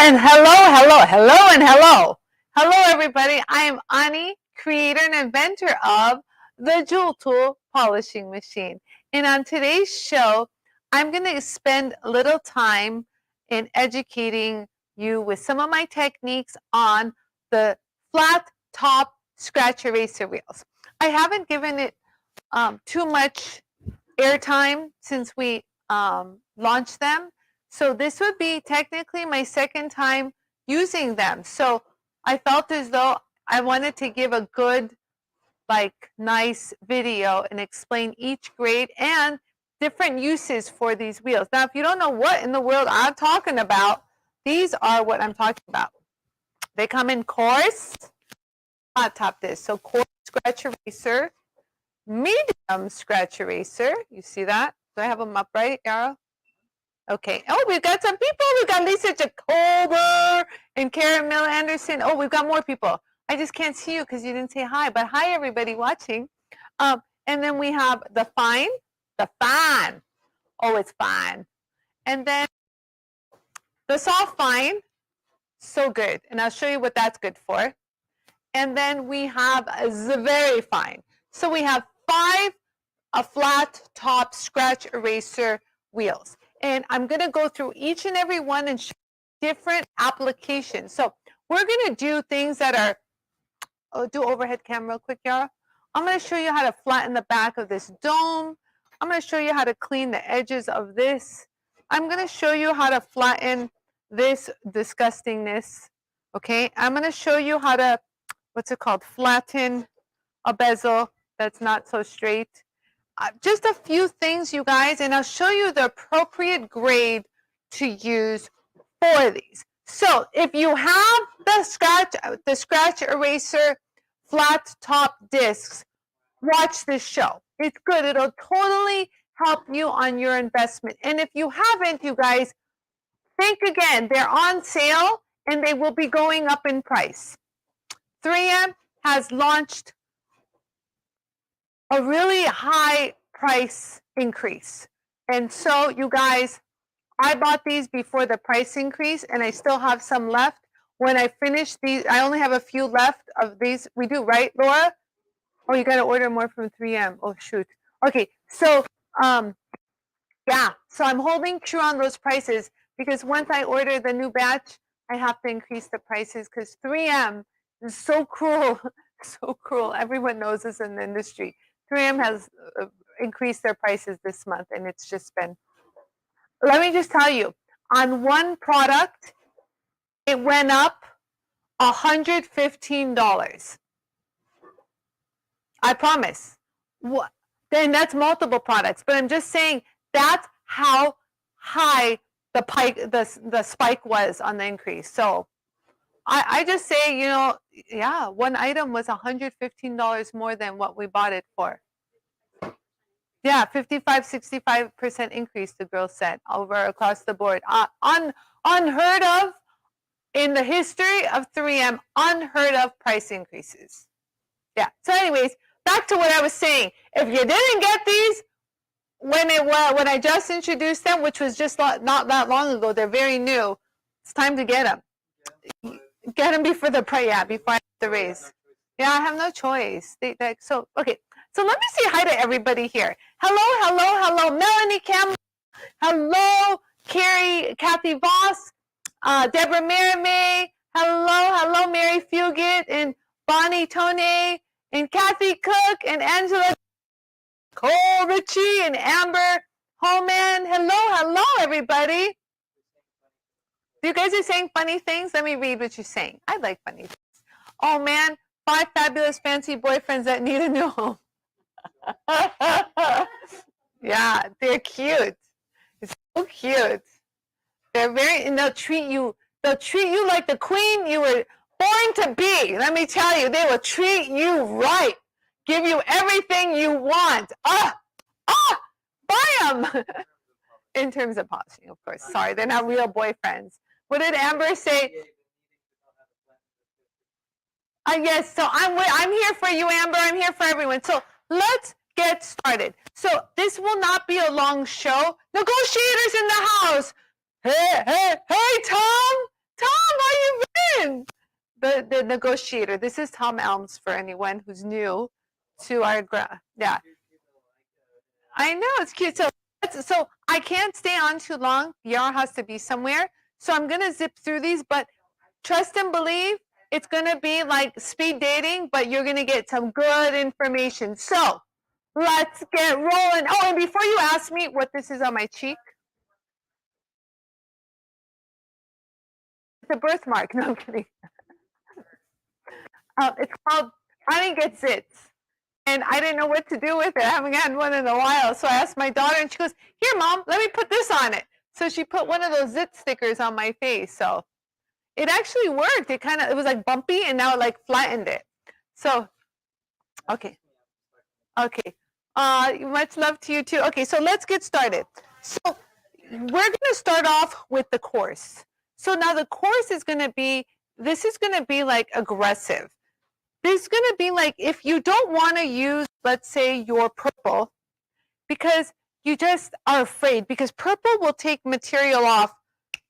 And hello. Hello, everybody. I am Ani, creator and inventor of the Jewel Tool Polishing Machine. And on today's show, I'm going to spend a little time in educating you with some of my techniques on the flat top scratch eraser wheels. I haven't given it too much airtime since we launched them. So this would be technically my second time using them. So I felt as though I wanted to give a good, nice video and explain each grade and different uses for these wheels. Now, if you don't know what in the world I'm talking about, these are what I'm talking about. They come in coarse, flat top disc. So coarse scratch eraser, medium scratch eraser. You see that? Do I have them up right, Yara? Okay. Oh, we've got some people. We've got Lisa Jacober and Karen Mill Anderson. Oh, we've got more people. I just can't see you because you didn't say hi. But hi, everybody watching. And then we have the fine. The fine. Oh, it's fine. And then the soft fine. So good. And I'll show you what that's good for. And then we have the very fine. So we have 5 flat top scratch eraser wheels. And I'm going to go through each and every one and show different applications. So we're going to do things that are, do overhead cam real quick, Yara. I'm going to show you how to flatten the back of this dome. I'm going to show you how to clean the edges of this. I'm going to show you how to flatten this disgustingness. Okay, I'm going to show you how to, flatten a bezel that's not so straight. Just a few things, you guys, and I'll show you the appropriate grade to use for these. So if you have the scratch eraser flat top discs, watch this show. It's good. It'll totally help you on your investment. And if you haven't, you guys, think again. They're on sale and they will be going up in price. 3M has launched a really high price increase. And so, you guys, I bought these before the price increase and I still have some left. When I finish these, I only have a few left of these. We do, right, Laura? Oh, you got to order more from 3M. Oh, shoot. Okay, so, yeah. So I'm holding true on those prices because once I order the new batch, I have to increase the prices because 3M is so cruel. So cruel. Everyone knows this in the industry. 3M has increased their prices this month, and it's just been, let me just tell you, on one product, it went up $115. I promise. Then that's multiple products, but I'm just saying that's how high the spike was on the increase. So I just say, you know, yeah, one item was $115 more than what we bought it for. Yeah, 65% increase, the girl said, over across the board. Unheard of in the history of 3M, unheard of price increases. Yeah, so anyways, back to what I was saying. If you didn't get these when I just introduced them, which was just not that long ago, they're very new, it's time to get them. Get them before the price, yeah, before I have to raise. Yeah, I have no choice. So, okay. So let me say hi to everybody here. Hello, Melanie Campbell. Hello, Kathy Voss, Deborah Merrimay. Hello, Mary Fugit and Bonnie Tone and Kathy Cook and Angela Cole Ritchie and Amber Holman. Hello, everybody. You guys are saying funny things? Let me read what you're saying. I like funny things. Oh, man. 5 fabulous fancy boyfriends that need a new home. Yeah, they're cute. It's so cute. They're and they'll treat you like the queen you were born to be. Let me tell you, they will treat you right. Give you everything you want. Buy them. In terms of polishing, of course. Sorry, they're not real boyfriends. What did Amber say? Yes, so I'm here for you, Amber. I'm here for everyone. So let's get started. So this will not be a long show. Negotiators in the house. Hey, Tom. Tom, how you been? The negotiator. This is Tom Elms for anyone who's new to our yeah. I know it's cute. So I can't stay on too long. Yara has to be somewhere. So I'm gonna zip through these, but trust and believe it's gonna be like speed dating, but you're gonna get some good information. So let's get rolling. Oh, and before you ask me what this is on my cheek, it's a birthmark. No, I'm kidding. It's called Honey Gets Zits. And I didn't know what to do with it. I haven't had one in a while. So I asked my daughter, and she goes, "Here, Mom, let me put this on it." So she put one of those zit stickers on my face. So it actually worked. It was like bumpy, and now it like flattened it. So, okay. Okay. Much love to you too. Okay, so let's get started. So we're going to start off with the course. So now the course is going to be, this is going to be like aggressive. This is going to be like if you don't want to use, let's say, your purple, because you just are afraid, because purple will take material off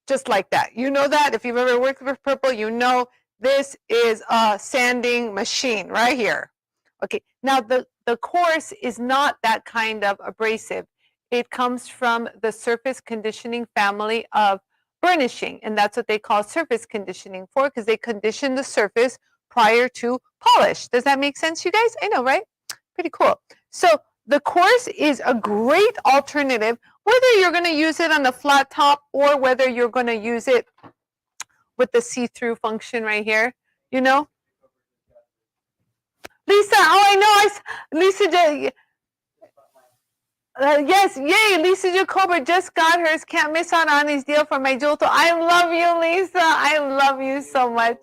just like that. You know that? If you've ever worked with purple, you know this is a sanding machine right here. Okay, now the course is not that kind of abrasive. It comes from the surface conditioning family of burnishing, and that's what they call surface conditioning for, because they condition the surface prior to polish. Does that make sense, you guys? I know, right? Pretty cool. So the course is a great alternative, whether you're going to use it on the flat top or whether you're going to use it with the see-through function right here, you know? Lisa, oh, I know, Lisa, yes, yay, Lisa Jacober just got hers. Can't miss out on this deal for my JOOLTOOL. I love you, Lisa. I love you so much.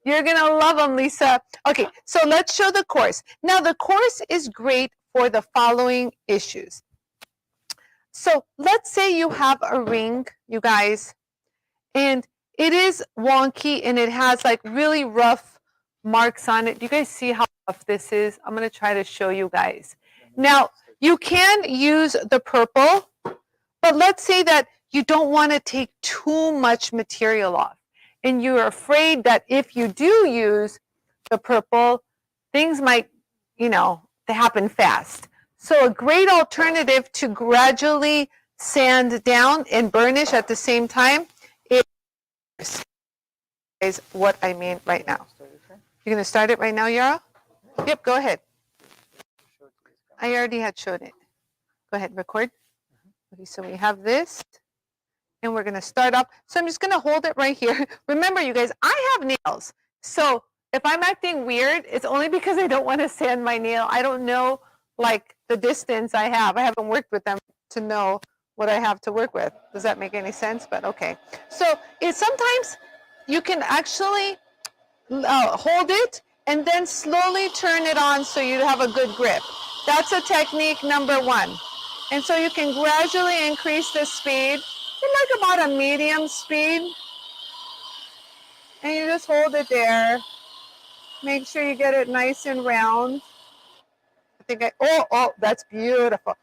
You're going to love them, Lisa. Okay, so let's show the course. Now, the course is great for the following issues. So let's say you have a ring, you guys, and it is wonky and it has like really rough marks on it. Do you guys see how rough this is? I'm going to try to show you guys. Now, you can use the purple, but let's say that you don't want to take too much material off, and you're afraid that if you do use the purple, things might, you know, they happen fast. So a great alternative to gradually sand down and burnish at the same time is what I mean right now. You're going to start it right now, Yara? Yep, go ahead. I already had showed it. Go ahead, record. Okay, so we have this, and we're going to start up. So I'm just going to hold it right here. Remember, you guys, I have nails. So if I'm acting weird, it's only because I don't want to sand my nail. I don't know, like, the distance I have. I haven't worked with them to know what I have to work with. Does that make any sense? But okay. So it's sometimes you can actually hold it and then slowly turn it on so you have a good grip. That's a technique number one. And so you can gradually increase the speed to like about a medium speed. And you just hold it there. Make sure you get it nice and round. I think oh, that's beautiful.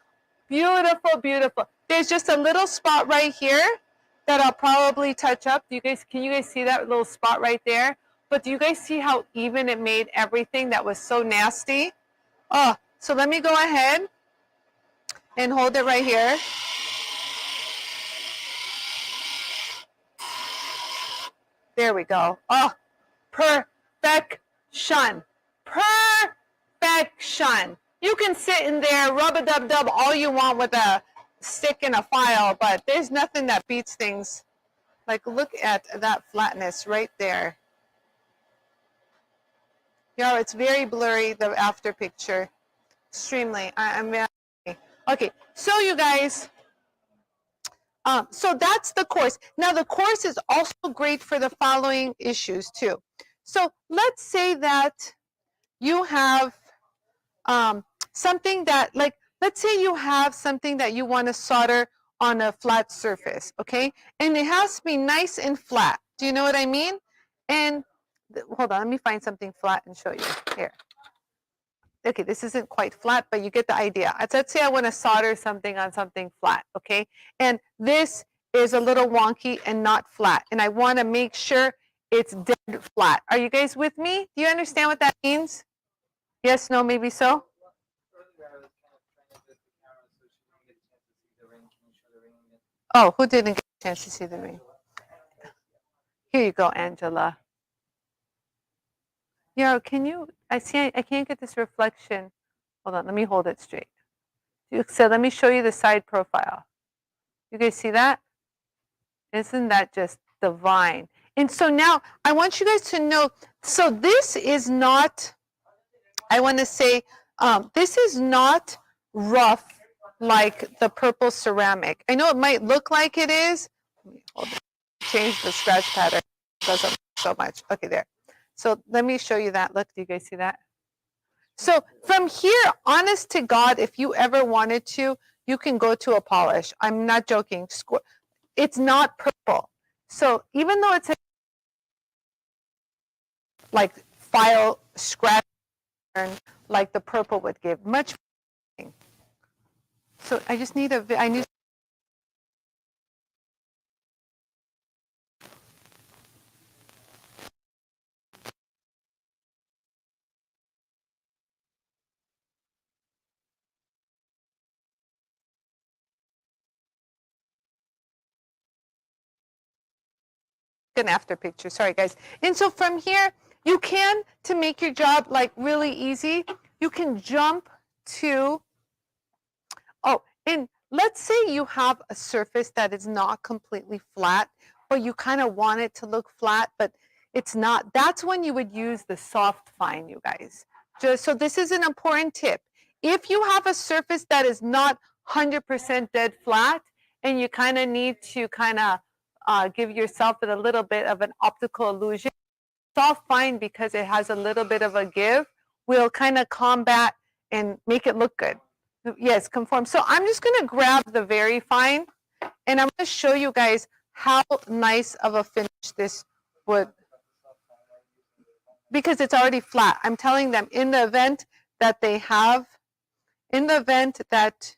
Beautiful, beautiful. There's just a little spot right here that I'll probably touch up. Can you guys see that little spot right there? But do you guys see how even it made everything that was so nasty? Oh, so let me go ahead and hold it right here. There we go. Oh, perfection. Perfection. You can sit in there, rub-a-dub-dub all you want with a stick and a file, but there's nothing that beats things. Like, look at that flatness right there. Yeah, it's very blurry, the after picture. Extremely. I'm very happy. Okay, so you guys, so that's the course. Now, the course is also great for the following issues, too. So let's say that you have something that, like, let's say you have something that you want to solder on a flat surface, okay? And it has to be nice and flat. Do you know what I mean? And hold on, let me find something flat and show you. Here. Okay, this isn't quite flat, but you get the idea. Let's say I want to solder something on something flat, okay? And this is a little wonky and not flat. And I want to make sure it's dead flat. Are you guys with me? Do you understand what that means? Yes, no, maybe so? Oh, who didn't get a chance to see the ring? Here you go, Angela. Yeah, can you, I can't get this reflection. Hold on, let me hold it straight. So let me show you the side profile. You guys see that? Isn't that just divine? And so now I want you guys to know, so this is not, I want to say, this is not rough like the purple ceramic. I know it might look like it is. Let me hold it. Change the scratch pattern. It doesn't so much. Okay, there. So let me show you that. Look, do you guys see that? So from here, honest to God, if you ever wanted to, you can go to a polish. I'm not joking. It's not purple. So even though it's like file scratch pattern, like the purple would give, much. So I just need I need. An after picture, sorry guys. And so from here, you can, to make your job like really easy, you can jump to, oh, and let's say you have a surface that is not completely flat, but you kind of want it to look flat, but it's not. That's when you would use the soft fine, you guys. Just so this is an important tip. If you have a surface that is not 100% dead flat, and you kind of need to kind of give yourself a little bit of an optical illusion, soft fine, because it has a little bit of a give, will kind of combat and make it look good. Yes, conform. So I'm just going to grab the very fine, and I'm going to show you guys how nice of a finish this would, because it's already flat. I'm telling them, in the event that they have, in the event that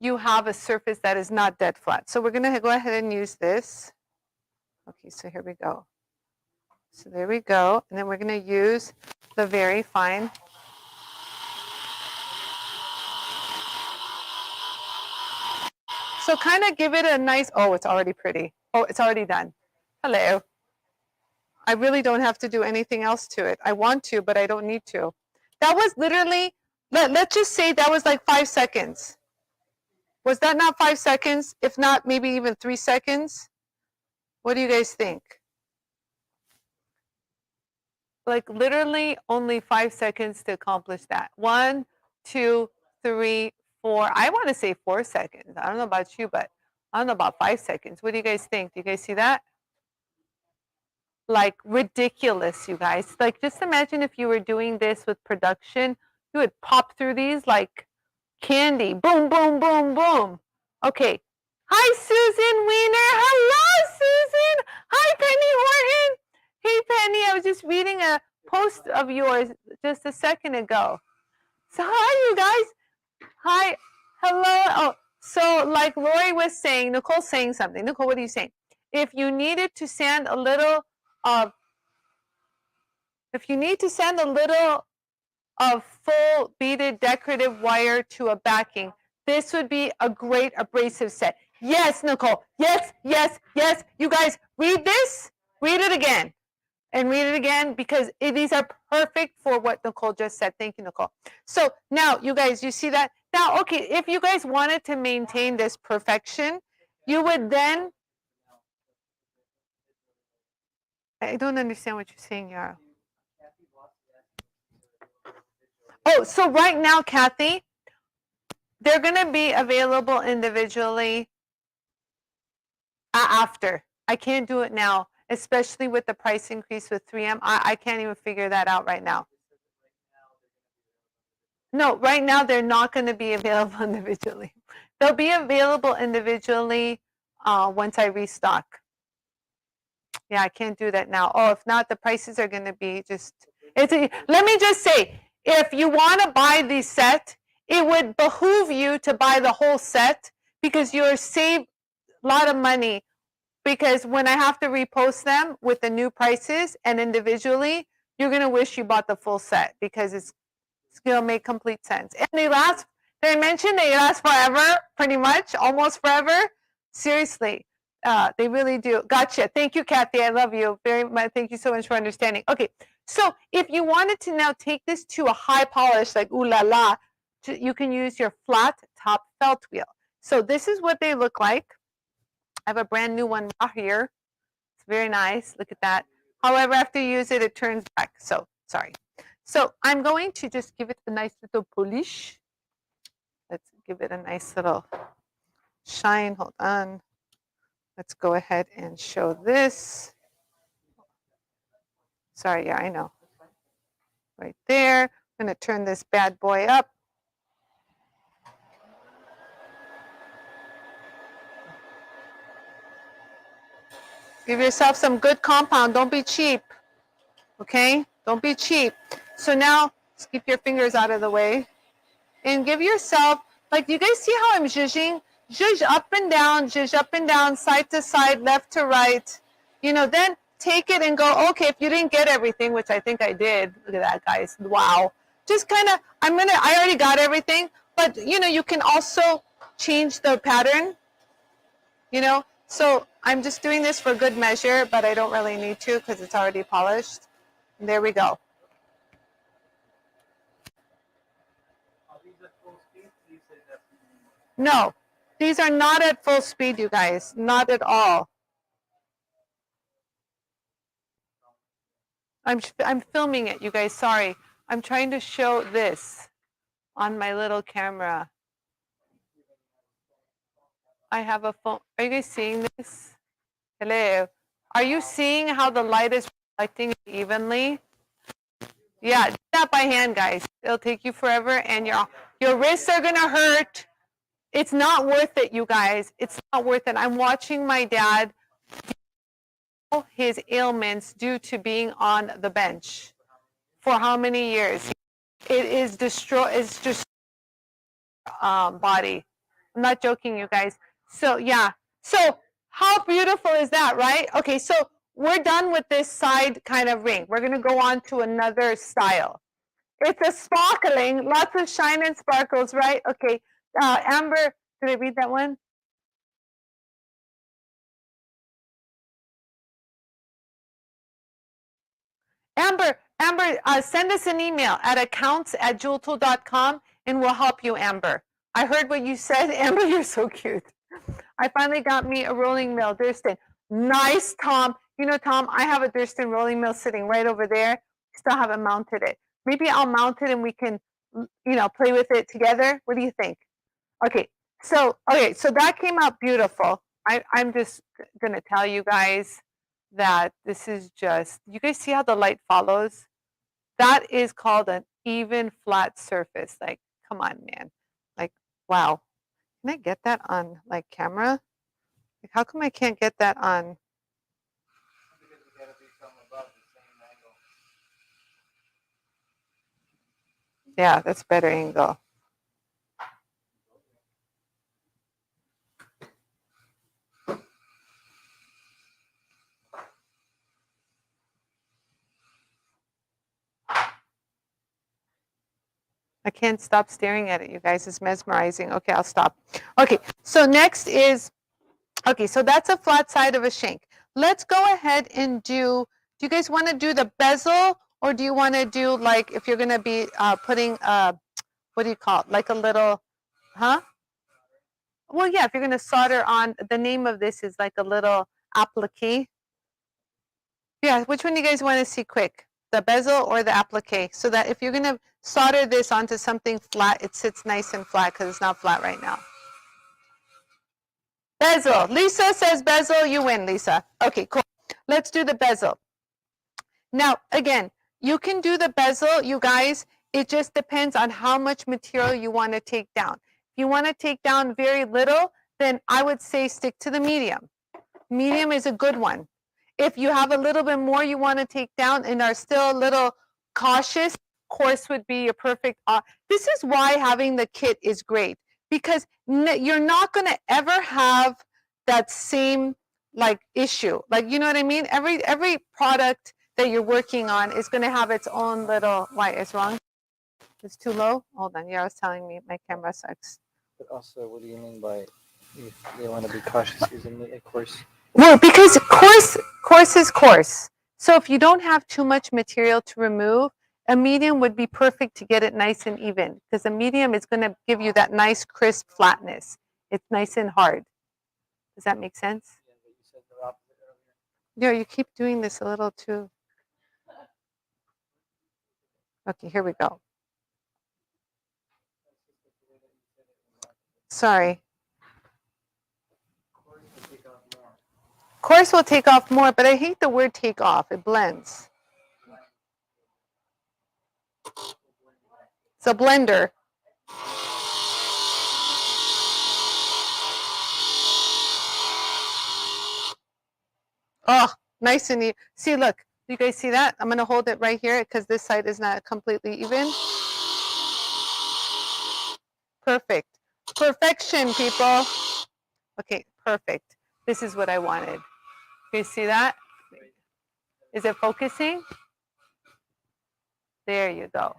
you have a surface that is not dead flat. So we're going to go ahead and use this. Okay, so here we go. So there we go. And then we're going to use the very fine. So kind of give it a nice, oh, it's already pretty. Oh, it's already done. Hello. I really don't have to do anything else to it. I want to, but I don't need to. That was literally, let's just say that was like 5 seconds. Was that not 5 seconds? If not, maybe even 3 seconds? What do you guys think? Like literally only 5 seconds to accomplish that. 1, 2, 3, 4. I want to say 4 seconds. I don't know about you, but I don't know about 5 seconds. What do you guys think? Do you guys see that? Like ridiculous, you guys. Like just imagine if you were doing this with production, you would pop through these like candy. Boom, boom, boom, boom. Okay. Hi, Susan Wiener. Hello, Susan. Hi, Penny Horton. Hey, Penny, I was just reading a post of yours just a second ago. So hi, you guys. Hi. Hello. Oh, so like Lori was saying, Nicole's saying something. Nicole, what are you saying? If you needed to sand a little of, if you need to sand a little of full beaded decorative wire to a backing, this would be a great abrasive set. Yes, Nicole. Yes, yes, yes. You guys read this, read it again, and read it again, because these are perfect for what Nicole just said. Thank you, Nicole. So now, you guys, you see that? Now, okay, if you guys wanted to maintain this perfection, you would then, I don't understand what you're saying, Yara. Oh, so right now, Kathy, they're going to be available individually after. I can't do it now, especially with the price increase with 3M. I can't even figure that out right now. No, right now they're not going to be available individually. They'll be available individually once I restock. Yeah, I can't do that now. Oh, if not, the prices are going to be just, let me just say, if you want to buy the set, it would behoove you to buy the whole set, because you're lot of money, because when I have to repost them with the new prices and individually, you're going to wish you bought the full set, because it's going to make complete sense. And they last, did I mention they last forever, pretty much, almost forever? Seriously, they really do. Gotcha. Thank you, Kathy. I love you very much. Thank you so much for understanding. Okay, so if you wanted to now take this to a high polish, like ooh la la, you can use your flat top felt wheel. So this is what they look like. I have a brand new one right here. It's very nice. Look at that. However, after you use it, it turns back. So sorry. So I'm going to just give it a nice little polish. Let's give it a nice little shine. Hold on. Let's go ahead and show this. Sorry, yeah, I know. Right there. I'm going to turn this bad boy up. Give yourself some good compound. Don't be cheap. Okay? Don't be cheap. So now, just keep your fingers out of the way. And give yourself, like, you guys see how I'm zhuzhing? Zhuzh up and down, side to side, left to right. You know, then take it and go, okay, if you didn't get everything, which I think I did. Look at that, guys. Wow. Just kind of, I already got everything. But, you know, you can also change the pattern, you know. So I'm just doing this for good measure, but I don't really need to because it's already polished. And there we go. No, these are not at full speed, you guys. Not at all. I'm filming it, you guys. Sorry. I'm trying to show this on my little camera. I have a phone. Are you guys seeing this? Hello. Are you seeing how the light is reflecting evenly? Yeah, do that by hand, guys. It'll take you forever, and your wrists are gonna hurt. It's not worth it, you guys. It's not worth it. I'm watching my dad, his ailments due to being on the bench for how many years? It is it's just body. I'm not joking, you guys. So yeah. So how beautiful is that, right? Okay, so we're done with this side kind of ring. We're gonna go on to another style. It's a sparkling, lots of shine and sparkles, right? Okay, Amber, did I read that one? Amber, send us an email at accounts@jooltool.com and we'll help you, Amber. I heard what you said. Amber, you're so cute. I finally got me a rolling mill, Durston. Nice, Tom. You know, Tom, I have a Durston rolling mill sitting right over there. Still haven't mounted it. Maybe I'll mount it and we can, you know, play with it together. What do you think? Okay, so that came out beautiful. I'm just gonna tell you guys that this is just, you guys see how the light follows? That is called an even flat surface. Like, come on, man. Like, wow. Can I get that on like camera? Like, how come I can't get that on? Yeah, that's better angle. I can't stop staring at it, you guys. It's mesmerizing. Okay, I'll stop. Okay, so next is, okay, so that's a flat side of a shank. Let's go ahead and do you guys want to do the bezel, or do you want to do, like, if you're going to be putting, what do you call it, like a little, huh? Well, yeah, if you're going to solder on, the name of this is like a little applique. Yeah, which one do you guys want to see quick? The bezel or the applique? So that if you're going to solder this onto something flat, it sits nice and flat because it's not flat right now. Bezel. Lisa says bezel. You win, Lisa. Okay, cool. Let's do the bezel. Now, again, you can do the bezel, you guys. It just depends on how much material you want to take down. If you want to take down very little, then I would say stick to the medium. Medium is a good one. If you have a little bit more you want to take down and are still a little cautious, coarse would be your perfect. This is why having the kit is great, because you're not going to ever have that same like issue. Like, you know what I mean? Every product that you're working on is going to have its own little, why it's wrong? It's too low? Hold on. Yeah, I was telling me my camera sucks. But also, what do you mean by if they want to be cautious using a coarse? Well, because coarse is coarse. So if you don't have too much material to remove, a medium would be perfect to get it nice and even, because a medium is going to give you that nice crisp flatness. It's nice and hard. Does that make sense? Yeah, but you said the opposite earlier. Yeah, you keep doing this a little too. Okay, here we go. Sorry. Coarse will take off more, but I hate the word take off. It blends. It's a blender. Oh, nice and even. See, look. You guys see that? I'm going to hold it right here because this side is not completely even. Perfect. Perfection, people. Okay, perfect. This is what I wanted. You see that? Is it focusing? There you go.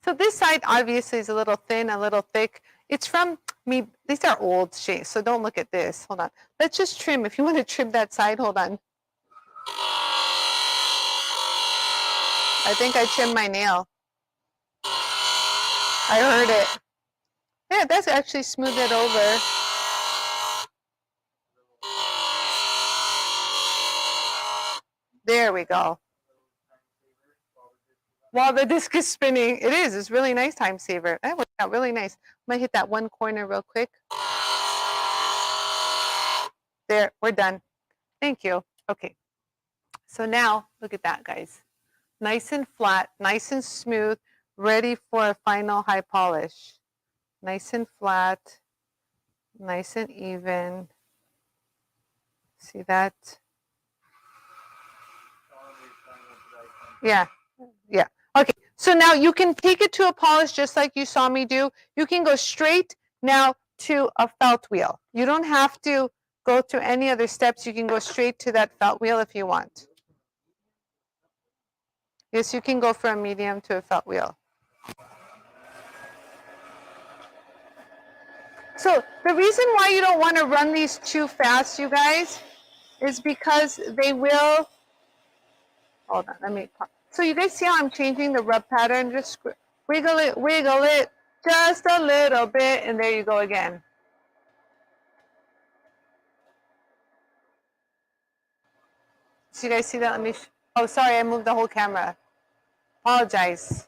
So this side obviously is a little thin, a little thick. It's from me. These are old shapes, so don't look at this. Hold on. Let's just trim. If you want to trim that side, hold on. I think I trimmed my nail. I heard it. Yeah, that's actually smoothed it over. There we go. While the disc is spinning, it is. It's really nice time saver. That worked out really nice. I'm going to hit that one corner real quick. There, we're done. Thank you. Okay. So now, look at that, guys. Nice and flat, nice and smooth, ready for a final high polish. Nice and flat, nice and even. See that? Yeah, yeah. Okay, so now you can take it to a polish just like you saw me do. You can go straight now to a felt wheel. You don't have to go through any other steps. You can go straight to that felt wheel if you want. Yes, you can go from a medium to a felt wheel. So the reason why you don't want to run these too fast, you guys, is because they will, hold on, let me, so you guys see how I'm changing the rub pattern? Just wiggle it just a little bit, and there you go again. So you guys see that? Let me, oh, sorry, I moved the whole camera. Apologize.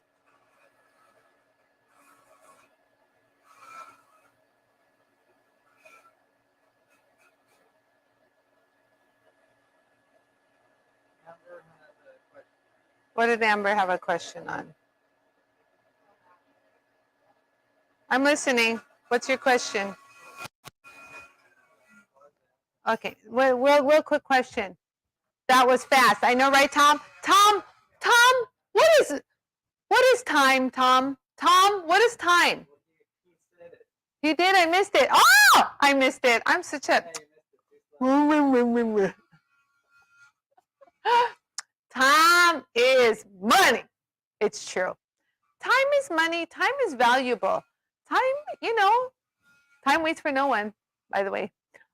What did Amber have a question on? I'm listening. What's your question? Okay, real quick question. That was fast. I know, right, Tom? Tom, what is time, Tom? Tom, what is time? He did, I missed it. Oh, I missed it. I'm such a... Time is money. It's true. Time is money. Time is valuable. Time, you know, time waits for no one, by the way.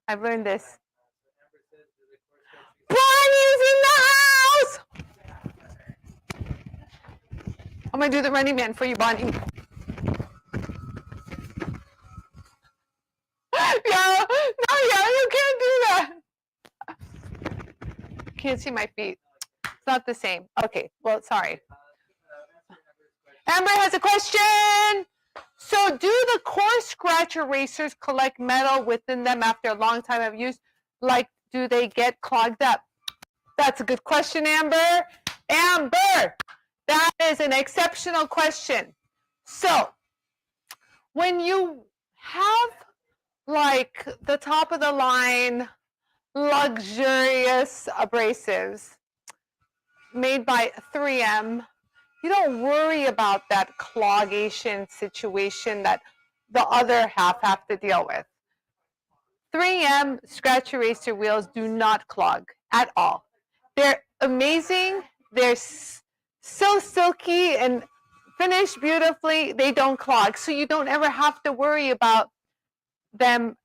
I've learned this. Bonnie's in the house! I'm going to do the Running Man for you, Bonnie. Yeah, no, you can't do that. Can't see my feet. It's not the same. Okay, well, sorry. Amber has a question. So do the coarse scratch erasers collect metal within them after a long time of use? Like, do they get clogged up? That's a good question, Amber. Amber, that is an exceptional question. So when you have like the top of the line luxurious abrasives made by 3M, you don't worry about that cloggation situation, that the other half have to deal with. 3M scratch eraser wheels do not clog at all. They're amazing. They're so silky and finished beautifully. They don't clog, so you don't ever have to worry about them,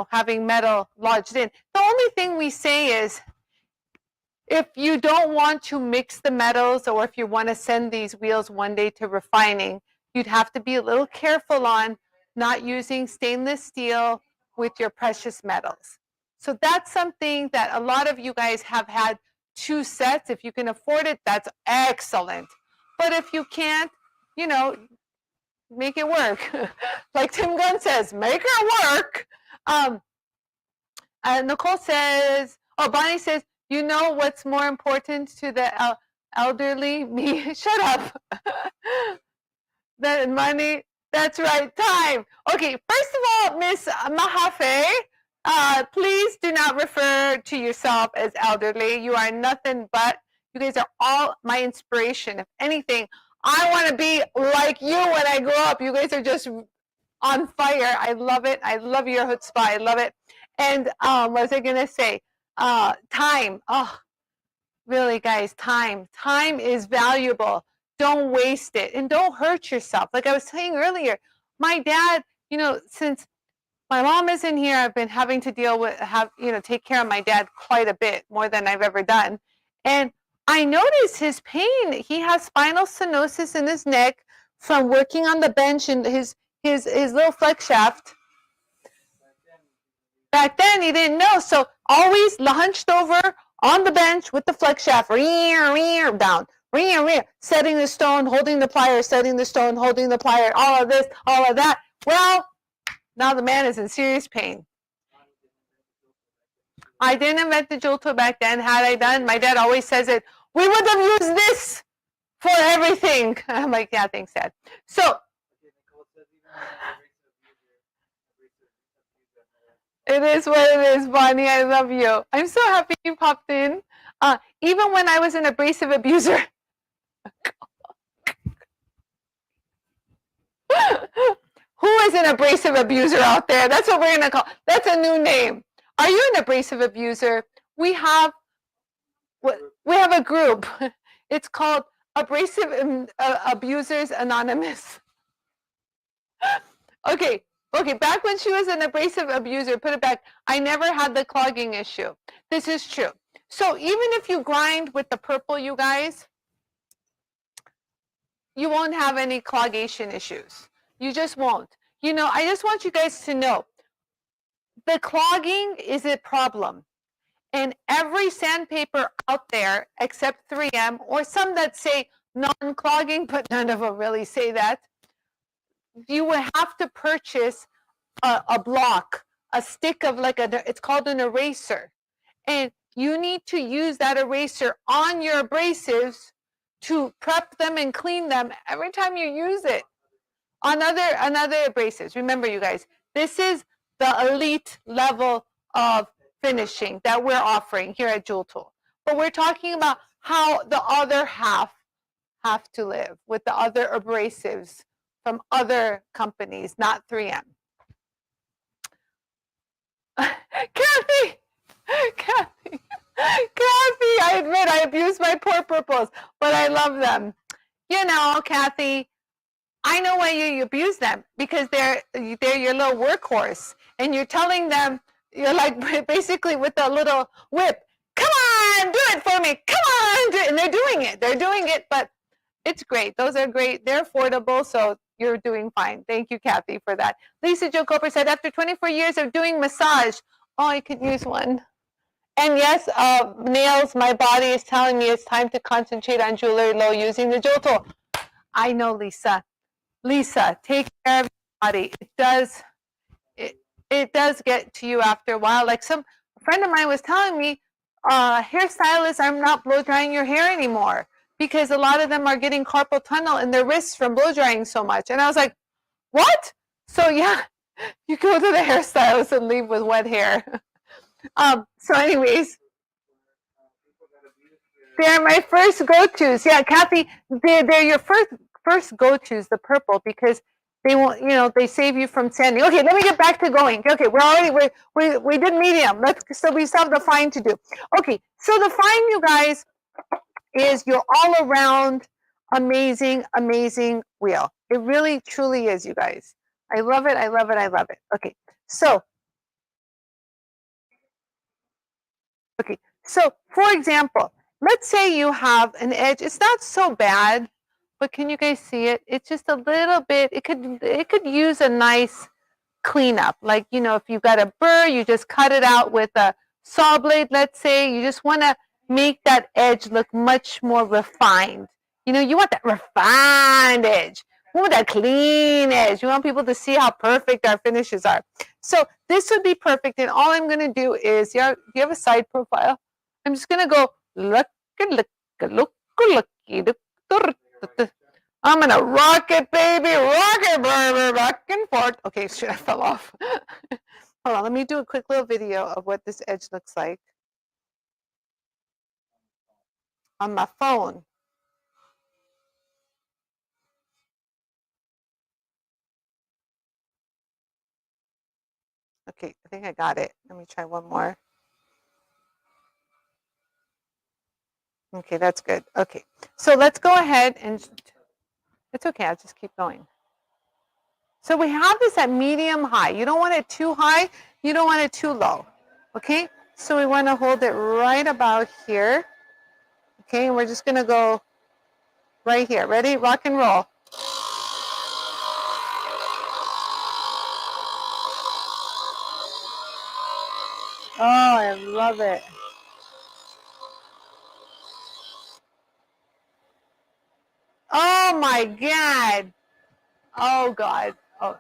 having metal lodged in. The only thing we say is, if you don't want to mix the metals, or if you want to send these wheels one day to refining, you'd have to be a little careful on not using stainless steel with your precious metals. So that's something that a lot of you guys have had 2 sets. If you can afford it, that's excellent. But if you can't, make it work. Like Tim Gunn says, make it work. Nicole says, Bonnie says, what's more important to the elderly? Me. Shut up. That money. That's right. Time. Okay. First of all, Miss Mahafe, please do not refer to yourself as elderly. You are nothing but. You guys are all my inspiration. If anything, I want to be like you when I grow up. You guys are just on fire. I love it. I love your chutzpah. I love it. And what was I going to say? Time. Oh, really, guys, time. Time is valuable. Don't waste it, and don't hurt yourself. Like I was saying earlier, my dad, since my mom isn't here, I've been having to take care of my dad quite a bit, more than I've ever done. And I noticed his pain. He has spinal stenosis in his neck from working on the bench and his little flex shaft. Back then, he didn't know. So always hunched over on the bench with the flex shaft, down, setting the stone, holding the plier, setting the stone, holding the plier, all of this, all of that. Well, now the man is in serious pain. I didn't invent the JOOL tool back then. Had I done, my dad always says it, we would have used this for everything. I'm like, yeah, thanks, Dad. So, it is what it is, Bonnie. I love you. I'm so happy you popped in. Even when I was an abrasive abuser. Who is an abrasive abuser out there? That's what we're going to call. That's a new name. Are you an abrasive abuser? We have a group. It's called Abrasive Abusers Anonymous. Okay, back when she was an abrasive abuser, put it back, I never had the clogging issue. This is true. So even if you grind with the purple, you guys, you won't have any clogation issues. You just won't. I just want you guys to know, the clogging is a problem. And every sandpaper out there, except 3M, or some that say non-clogging, but none of them really say that, you would have to purchase a block, a stick of it's called an eraser. And you need to use that eraser on your abrasives to prep them and clean them every time you use it. On other abrasives. Remember, you guys, this is the elite level of finishing that we're offering here at JOOL Tool. But we're talking about how the other half have to live with the other abrasives from other companies, not 3M. Kathy, I admit I abuse my poor purples, but I love them. Kathy, I know why you abuse them, because they're your little workhorse, and you're telling them, you're like basically with a little whip, come on, do it for me, come on, do it. And they're doing it, but it's great. Those are great. They're affordable, so you're doing fine. Thank you, Kathy, for that. Lisa Jo Cooper said, after 24 years of doing massage, I could use one. And yes, nails, my body is telling me it's time to concentrate on jewelry low using the JOOL tool. I know, Lisa. Lisa, take care of your body. It does get to you after a while. Like a friend of mine was telling me, hairstylists are not blow drying your hair anymore, because a lot of them are getting carpal tunnel in their wrists from blow drying so much. And I was like, what? So yeah, you go to the hairstylist and leave with wet hair. So anyways, they're my first go-tos. Yeah, Kathy, they're your first go-tos, the purple, because they won't, you know, they save you from sanding. Okay, let me get back to going. Okay, we did medium. So we still have the fine to do. Okay, so the fine, you guys, is your all around amazing, amazing wheel. It really, truly is, you guys. I love it. I love it. I love it. Okay, so for example, let's say you have an edge. It's not so bad, but can you guys see it? It's just a little bit. It could use a nice cleanup. Like, you know, if you got a burr, you just cut it out with a saw blade, let's say. You just want to make that edge look much more refined. You know, you want that refined edge. You want that clean edge. You want people to see how perfect our finishes are. So this would be perfect. And all I'm going to do is, do you have a side profile? I'm just going to go look, I'm gonna rock it, baby, rock and forth. Okay, shit, I fell off. Hold on, let me do a quick little video of what this edge looks like on my phone. Okay, I think I got it. Let me try one more. Okay, that's good. Okay, so let's go ahead and, it's okay, I'll just keep going. So we have this at medium high. You don't want it too high, you don't want it too low. Okay, so we want to hold it right about here. Okay, and we're just gonna go right here. Ready? Rock and roll. Oh, I love it. Oh my God. Oh God. Oh.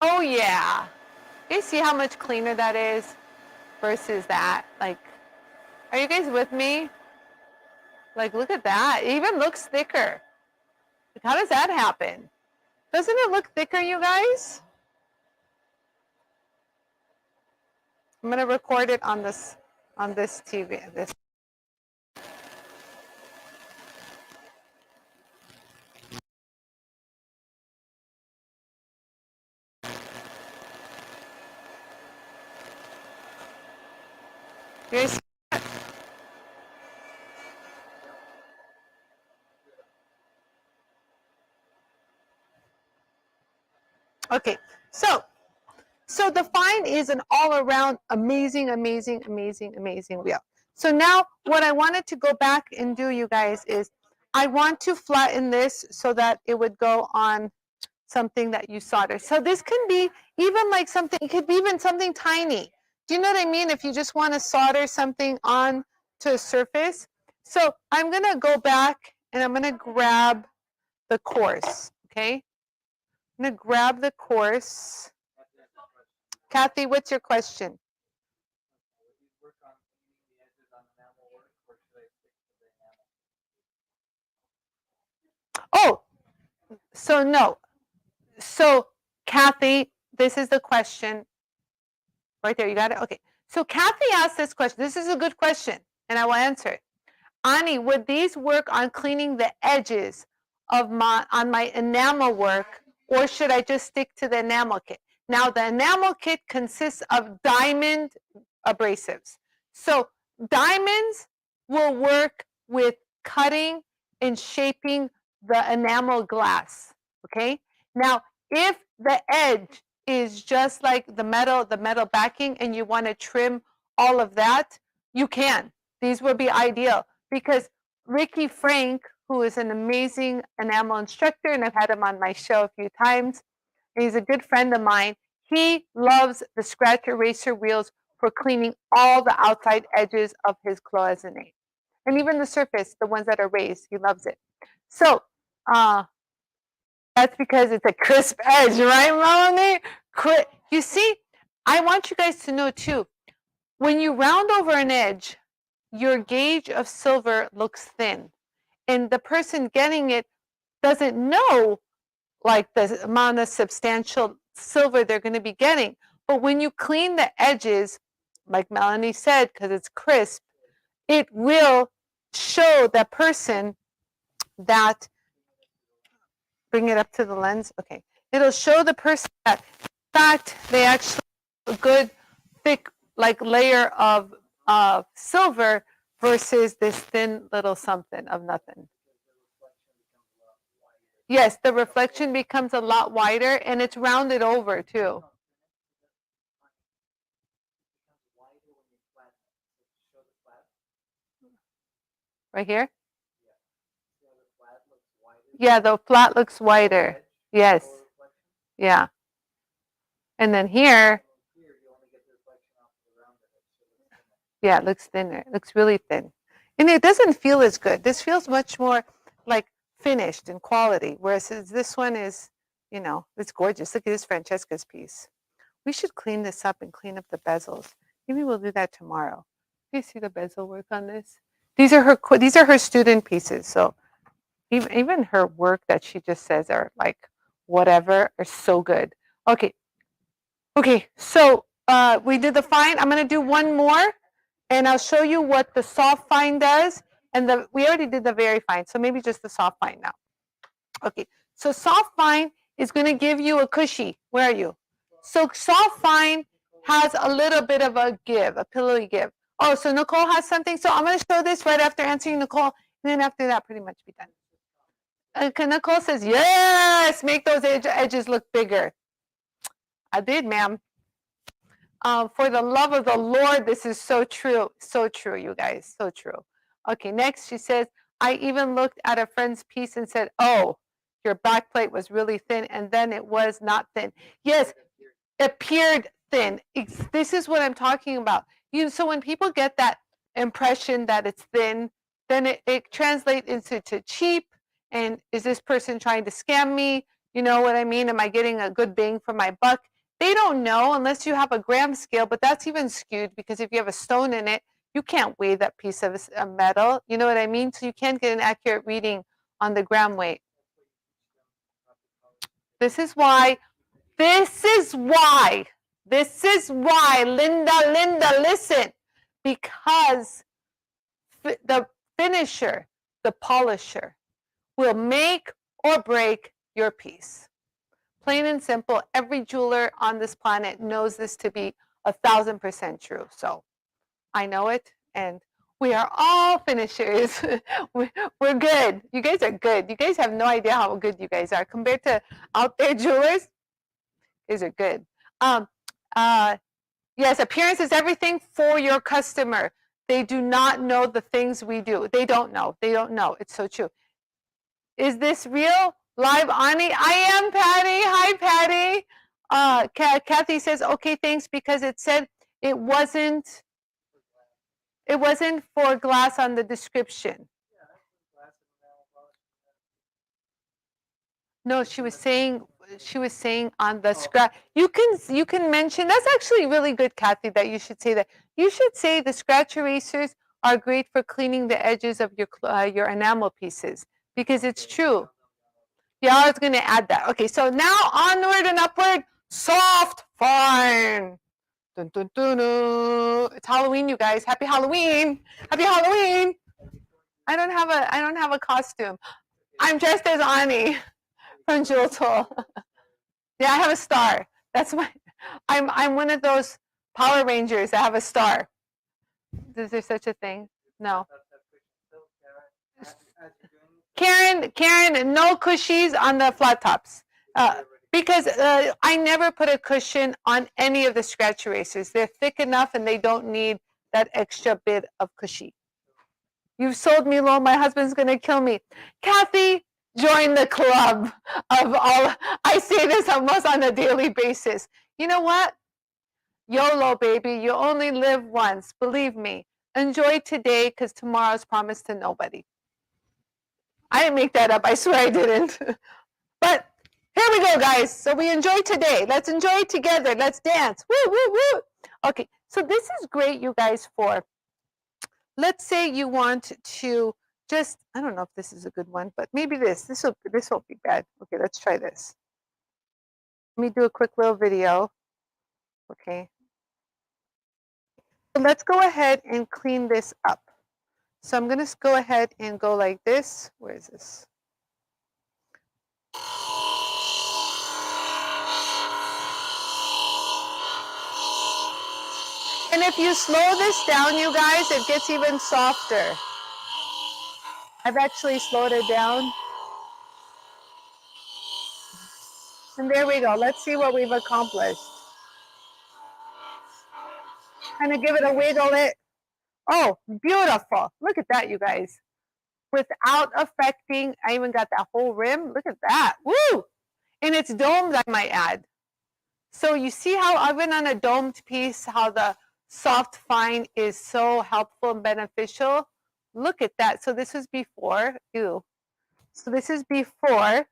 Oh yeah. You see how much cleaner that is versus that? Like, are you guys with me? Like, look at that. It even looks thicker. Like, how does that happen? Doesn't it look thicker, you guys? I'm gonna record it on this TV. You guys. Okay, so the fine is an all-around amazing, amazing, amazing, amazing wheel. So now what I wanted to go back and do, you guys, is I want to flatten this so that it would go on something that you solder. So this can be even like something, it could be even something tiny. Do you know what I mean? If you just want to solder something on to a surface. So I'm going to go back and I'm going to grab the course, okay? I'm going to grab the course. Kathy, what's your question? Oh, so no. So Kathy, this is the question. Right there, you got it? Okay. So Kathy asked this question. This is a good question, and I will answer it. Ani, would these work on cleaning the edges of my enamel work, or should I just stick to the enamel kit? Now, the enamel kit consists of diamond abrasives. So diamonds will work with cutting and shaping the enamel glass, okay? Now, if the edge is just like the metal backing, and you want to trim all of that, you can. These would be ideal because Ricky Frank, who is an amazing enamel instructor, and I've had him on my show a few times, and he's a good friend of mine, he loves the scratch eraser wheels for cleaning all the outside edges of his cloisonne. And even the surface, the ones that are raised, he loves it. So that's because it's a crisp edge, right, Melanie? You see, I want you guys to know too, when you round over an edge, your gauge of silver looks thin. And the person getting it doesn't know like the amount of substantial silver they're going to be getting. But when you clean the edges, like Melanie said, because it's crisp, it will show the person that, bring it up to the lens, okay. It'll show the person that, in fact, they actually have a good, thick, like layer of silver versus this thin little something of nothing. Yes, the reflection becomes a lot wider and it's rounded over too. Right here? Yeah, the flat looks wider. Yes. Yeah. And then here, yeah, it looks thinner. It looks really thin. And it doesn't feel as good. This feels much more like finished in quality, whereas this one is, you know, it's gorgeous. Look at this Francesca's piece. We should clean this up and clean up the bezels. Maybe we'll do that tomorrow. You see the bezel work on this? These are her student pieces. So even her work that she just says are like whatever are so good. Okay. Okay, so we did the fine. I'm going to do one more, and I'll show you what the soft fine does. And we already did the very fine, so maybe just the soft fine now. Okay, so soft fine is going to give you a cushy. Where are you? So soft fine has a little bit of a give, a pillowy give. Oh, so Nicole has something. So I'm going to show this right after answering Nicole, and then after that, pretty much be done. Nicole says, yes, make those edges look bigger. I did, ma'am. For the love of the Lord, this is so true. So true, you guys. So true. Okay, next she says, I even looked at a friend's piece and said, oh, your back plate was really thin, and then it was not thin. Yes, it appeared thin. This is what I'm talking about. So when people get that impression that it's thin, then it translates into cheap. And is this person trying to scam me? You know what I mean? Am I getting a good bang for my buck? They don't know unless you have a gram scale, but that's even skewed because if you have a stone in it, you can't weigh that piece of metal. You know what I mean? So you can't get an accurate reading on the gram weight. This is why, Linda, listen. Because the finisher, the polisher, will make or break your piece. Plain and simple, every jeweler on this planet knows this to be 1,000% true. So I know it, and we are all finishers. We're good. You guys are good. You guys have no idea how good you guys are compared to out there jewelers. You guys are good. Yes, appearance is everything for your customer. They do not know the things we do. They don't know. They don't know. It's so true. Is this real? Live, Ani? I am, Patty. Hi, Patty. Kathy says, okay, thanks, because it said it wasn't for glass on the description. No, she was saying on the scratch. You can mention, that's actually really good, Kathy, that you should say that. You should say the scratch erasers are great for cleaning the edges of your enamel pieces, because it's true. Yeah, I was going to add that. Okay, so now onward and upward, soft fine. Dun, dun, dun, dun. It's Halloween, you guys. Happy Halloween. Happy Halloween. I don't have a costume. I'm dressed as Ani from JOOLTOOL. Yeah, I have a star. That's my. I'm one of those Power Rangers that have a star. Is there such a thing? No. Karen, no cushies on the flat tops. Because I never put a cushion on any of the scratch erasers. They're thick enough and they don't need that extra bit of cushy. You've sold me low. My husband's going to kill me. Kathy, join the club of all. I say this almost on a daily basis. You know what? YOLO, baby. You only live once. Believe me. Enjoy today because tomorrow's promised to nobody. I didn't make that up. I swear I didn't. But here we go, guys. So we enjoy today. Let's enjoy it together. Let's dance. Woo, woo, woo. Okay, so this is great, you guys, for, let's say you want to just, I don't know if this is a good one, but maybe this won't be bad. Okay, let's try this. Let me do a quick little video. Okay. So let's go ahead and clean this up. So I'm going to go ahead and go like this. Where is this? And if you slow this down, you guys, it gets even softer. I've actually slowed it down. And there we go. Let's see what we've accomplished. Kind of give it a wiggle it. Oh, beautiful. Look at that, you guys. Without affecting, I even got that whole rim. Look at that. Woo! And it's domed, I might add. So you see how even on a domed piece, how the soft fine is so helpful and beneficial? Look at that. So this was before. Ew. So this is before.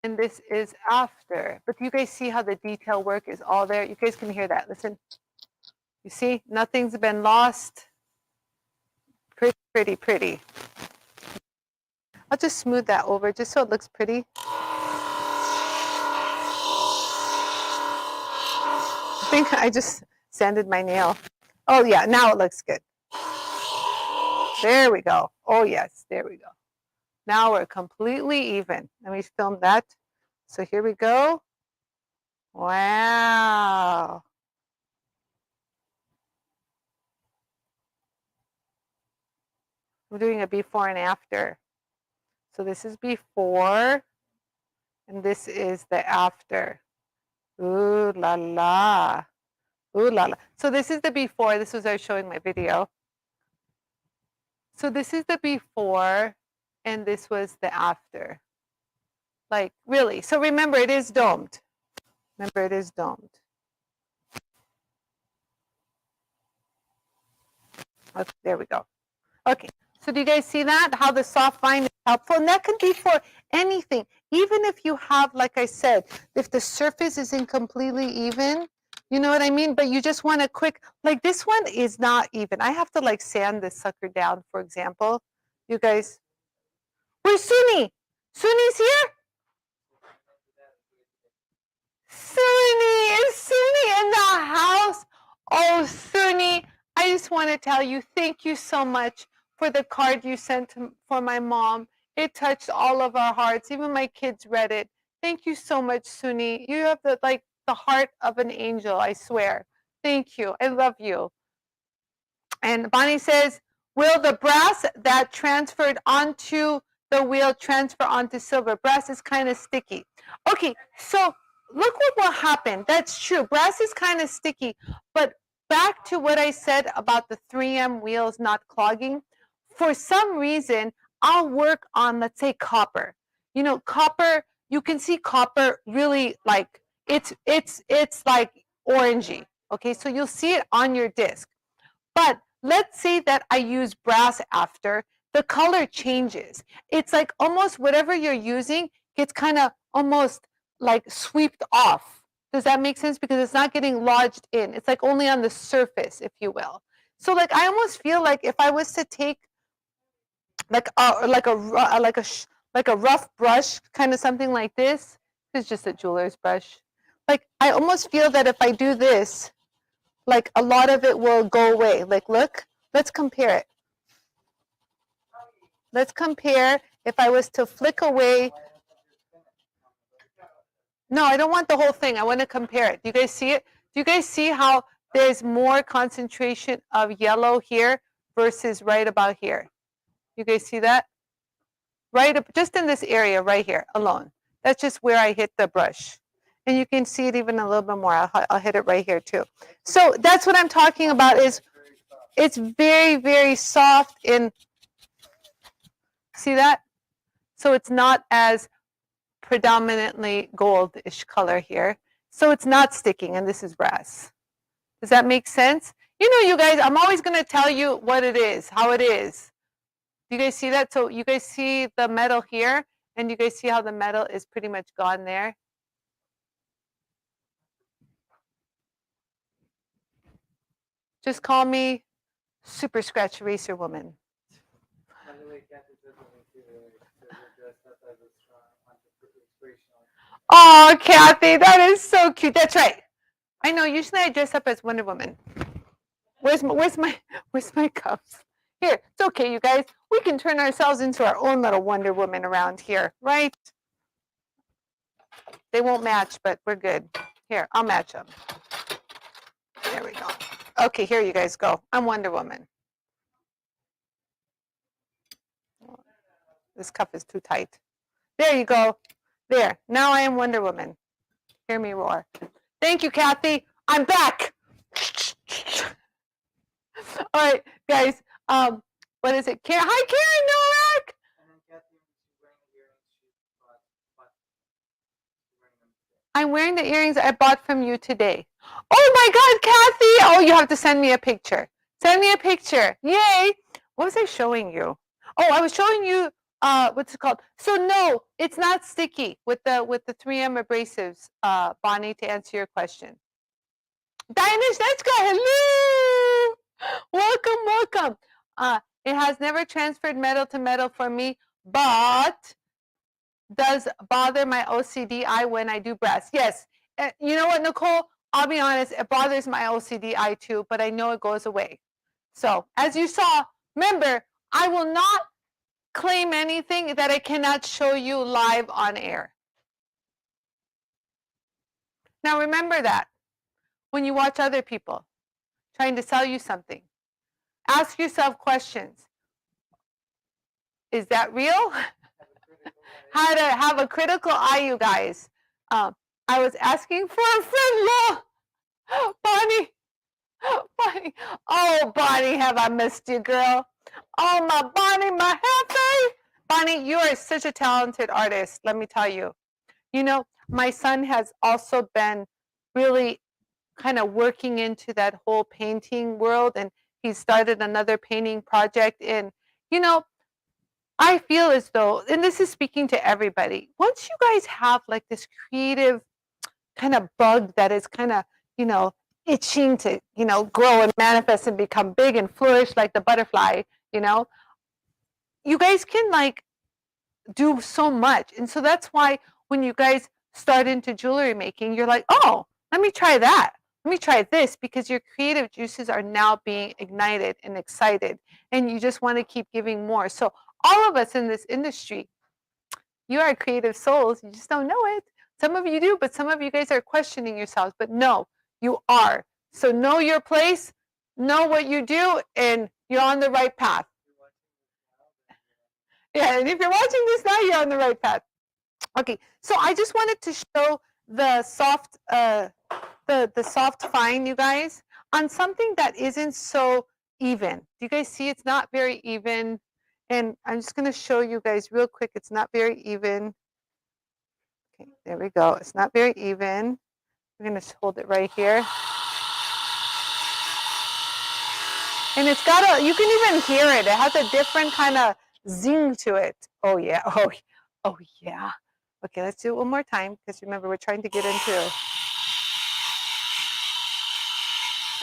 And this is after. But you guys see how the detail work is all there? You guys can hear that. Listen. You see? Nothing's been lost. Pretty, pretty, pretty. I'll just smooth that over just so it looks pretty. I think I just sanded my nail. Oh yeah, now it looks good. There we go. Oh yes, there we go. Now we're completely even. Let me film that. So here we go. Wow. I'm doing a before and after. So this is before, and this is the after. Ooh la la. Ooh la la. So this is the before. This was I was showing my video. So this is the before, and this was the after. Like, really. So remember, it is domed. Remember, it is domed. Okay, there we go. Okay, so do you guys see that? How the soft fine is helpful? And that can be for anything. Even if you have, like I said, if the surface isn't completely even, you know what I mean? But you just want a quick, like this one is not even. I have to like sand this sucker down, for example. You guys, where's Suni? Suni's here? Suni, is Suni in the house? Oh, Suni, I just want to tell you, thank you so much for the card you sent for my mom. It touched all of our hearts. Even my kids read it. Thank you so much, Suni. You have the heart of an angel, I swear. Thank you. I love you. And Bonnie says, will the brass that transferred onto the wheel transfer onto silver? Brass is kind of sticky. Okay, so look what will happen. That's true. Brass is kind of sticky. But back to what I said about the 3M wheels not clogging. For some reason, I'll work on, let's say, copper. You know, copper, you can see copper really like, it's like orangey. Okay, so you'll see it on your disc. But let's say that I use brass after, the color changes. It's like almost whatever you're using gets kind of almost like swept off. Does that make sense? Because it's not getting lodged in. It's like only on the surface, if you will. So like I almost feel like if I was to take like a rough brush, kind of something like this, it's just a jeweler's brush. Like I almost feel that if I do this, like a lot of it will go away. Like, look, let's compare it. Let's compare if I was to flick away. No, I don't want the whole thing. I want to compare it. Do you guys see it? Do you guys see how there's more concentration of yellow here versus right about here? You guys see that? Right up, just in this area right here alone. That's just where I hit the brush. And you can see it even a little bit more. I'll hit it right here too. So that's what I'm talking about is it's very, very soft in, see that? So it's not as predominantly goldish color here. So it's not sticking, and this is brass. Does that make sense? You know, you guys, I'm always going to tell you what it is, how it is. Do you guys see that? So you guys see the metal here, and you guys see how the metal is pretty much gone there. Just call me Super Scratch Eraser Woman. Oh, Kathy, that is so cute. That's right. I know, usually I dress up as Wonder Woman. Where's my cups? Here, it's okay, you guys. We can turn ourselves into our own little Wonder Woman around here, right? They won't match, but we're good. Here, I'll match them. There we go. Okay, here you guys go. I'm Wonder Woman. This cup is too tight. There you go. There. Now I am Wonder Woman. Hear me roar. Thank you, Kathy. I'm back. All right, guys. What is it? Hi, Karen Nowak. I'm wearing the earrings I bought from you today. Oh my God, Kathy! Oh, you have to send me a picture. Send me a picture. Yay! What was I showing you? Oh, I was showing you what's it called? So no, it's not sticky with the 3M abrasives, Bonnie, to answer your question. Danish, let's go. Hello. Welcome. It has never transferred metal to metal for me, but does bother my OCD eye when I do brass. Yes. You know what, Nicole? I'll be honest, it bothers my OCD eye too, but I know it goes away. So as you saw, remember, I will not claim anything that I cannot show you live on air. Now remember that when you watch other people trying to sell you something, ask yourself questions. Is that real? How to have a critical eye, you guys. I was asking for a friend, Bonnie. Bonnie. Oh, Bonnie, have I missed you, girl? Oh, my Bonnie, my happy. Bonnie, you are such a talented artist, let me tell you. You know, my son has also been really kind of working into that whole painting world, and he started another painting project. And, you know, I feel as though, and this is speaking to everybody, once you guys have like this creative kind of bug that is kind of, you know, itching to, you know, grow and manifest and become big and flourish like the butterfly, you know, you guys can like do so much. And so that's why when you guys start into jewelry making, you're like, oh, let me try that. Let me try this, because your creative juices are now being ignited and excited, and you just want to keep giving more. So all of us in this industry, you are creative souls. You just don't know it. Some of you do, but some of you guys are questioning yourselves. But no, you are. So know your place, know what you do, and you're on the right path. Yeah, and if you're watching this now, you're on the right path. Okay, so I just wanted to show the soft, the soft fine, you guys, on something that isn't so even. Do you guys see it's not very even? And I'm just going to show you guys real quick. It's not very even. Okay, there we go. It's not very even. We're going to hold it right here. And it's got a, you can even hear it. It has a different kind of zing to it. Oh, yeah. Oh, yeah. Okay, let's do it one more time, because remember, we're trying to get into.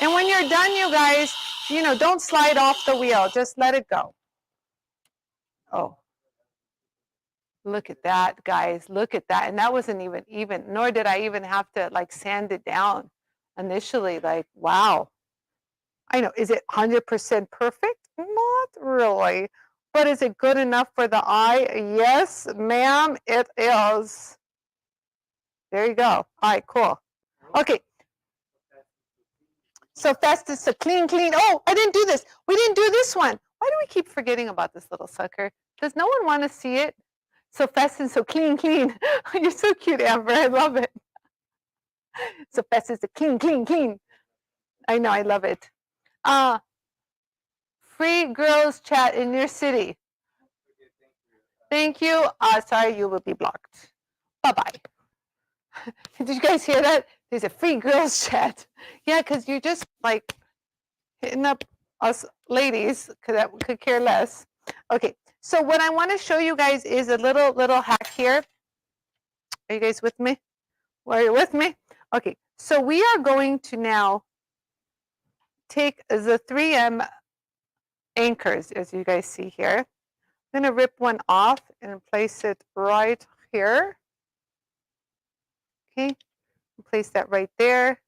And when you're done, you guys, you know, don't slide off the wheel. Just let it go. Oh, look at that, guys. Look at that. And that wasn't even, nor did I even have to like sand it down initially. Like, wow. I know. Is it 100% perfect? Not really. But is it good enough for the eye? Yes, ma'am, it is. There you go. All right, cool. Okay. So fast is so clean. Oh, I didn't do this. We didn't do this one. Why do we keep forgetting about this little sucker? Does no one want to see it? So fast and so clean. You're so cute, Amber. I love it. So fast is so clean. I know, I love it. Free girls chat in your city. Thank you. Sorry, you will be blocked. Bye-bye. Did you guys hear that? There's a free girls chat. Yeah, because you're just like hitting up us ladies that could care less. Okay, so what I want to show you guys is a little hack here. Are you guys with me? Are you with me? Okay, so we are going to now take the 3M anchors, as you guys see here. I'm going to rip one off and place it right here. Okay, place that right there.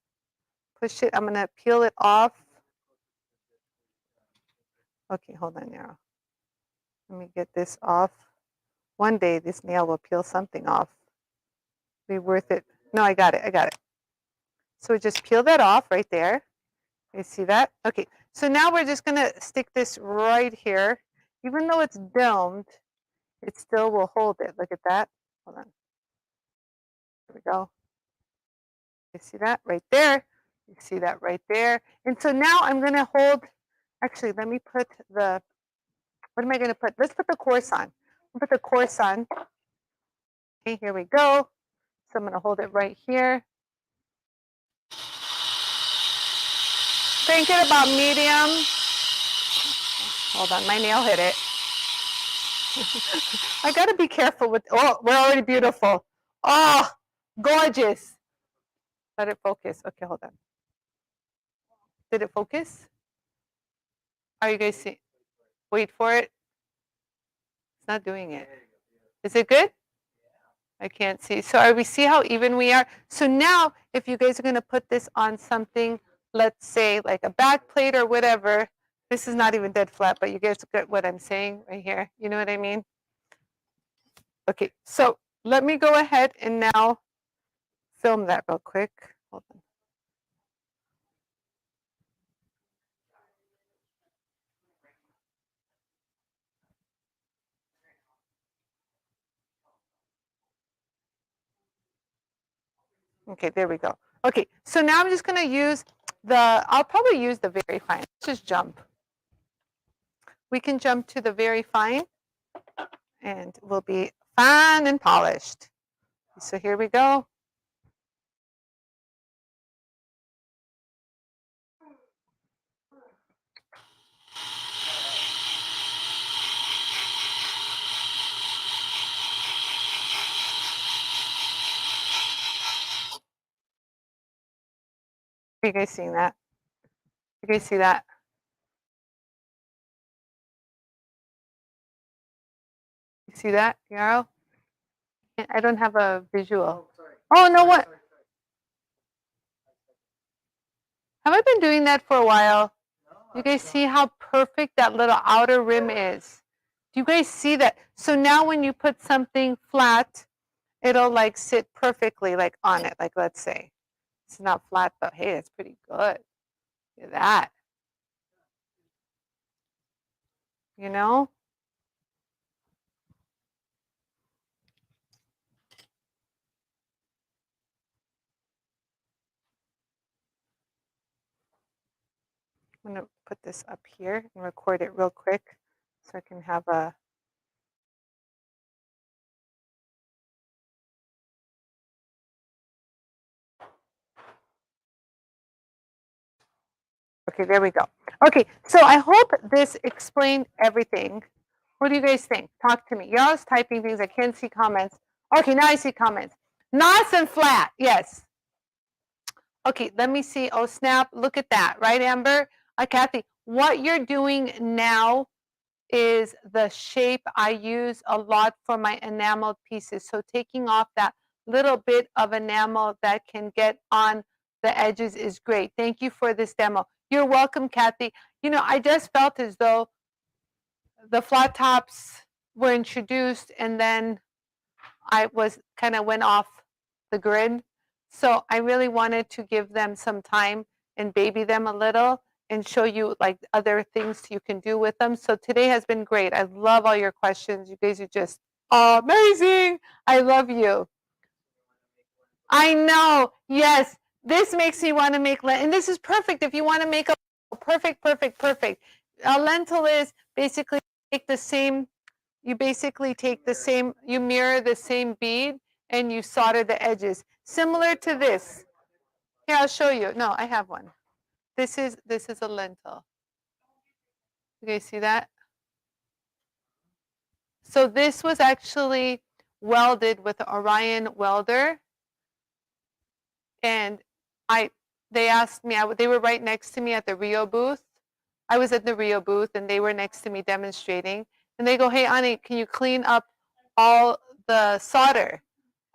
Push it. I'm going to peel it off. Okay, hold on now. Let me get this off. One day this nail will peel something off. Be worth it. No, I got it. I got it. So just peel that off right there. You see that? Okay. So now we're just going to stick this right here. Even though it's domed, it still will hold it. Look at that. Hold on. There we go. You see that right there? You see that right there? And so now I'm going to hold, actually, let me put the, what am I going to put? Let's put the course on. I'll put the course on. Okay, here we go. So I'm going to hold it right here. Crank it about medium. Hold on, my nail hit it. I got to be careful with, oh, we're already beautiful. Oh, gorgeous. Let it focus. Okay, hold on. Did it focus? Are you guys seeing? Wait for it. It's not doing it. Is it good? I can't see. So are we see how even we are? So now if you guys are going to put this on something, let's say like a back plate or whatever, this is not even dead flat, but you guys get what I'm saying right here. You know what I mean? Okay, so let me go ahead and now film that real quick. Hold on. Okay, there we go. Okay, so now I'm just going to use I'll probably use the very fine. Let's just jump. We can jump to the very fine and we'll be fine and polished. So here we go. Are you guys seeing that? You guys see that? You see that, Yarrow? I don't have a visual. Oh, no, what? Have I been doing that for a while? You guys see how perfect that little outer rim is? Do you guys see that? So now when you put something flat, it'll like sit perfectly like on it. Like let's say it's not flat, but hey, it's pretty good. Look at that. You know? I'm going to put this up here and record it real quick so I can have a. Okay, there we go. Okay, so I hope this explained everything. What do you guys think? Talk to me. You're always typing things. I can't see comments. Okay, now I see comments. Nice and flat. Yes. Okay, let me see. Oh, snap. Look at that. Right, Amber? Kathy, what you're doing now is the shape I use a lot for my enameled pieces. So taking off that little bit of enamel that can get on the edges is great. Thank you for this demo. You're welcome, Kathy. You know, I just felt as though the flat tops were introduced and then I was kind of went off the grid. So I really wanted to give them some time and baby them a little and show you like other things you can do with them. So today has been great. I love all your questions. You guys are just amazing. I love you. I know. Yes. This makes me want to make, and this is perfect if you want to make a perfect. A lentil is basically take the same, you basically take the same, you mirror the same bead and you solder the edges. Similar to this. Here, I'll show you. No, I have one. This is a lentil. You guys see that? So this was actually welded with the Orion welder. And they asked me, they were right next to me at the Rio booth. I was at the Rio booth and they were next to me demonstrating. And they go, hey, Ani, can you clean up all the solder?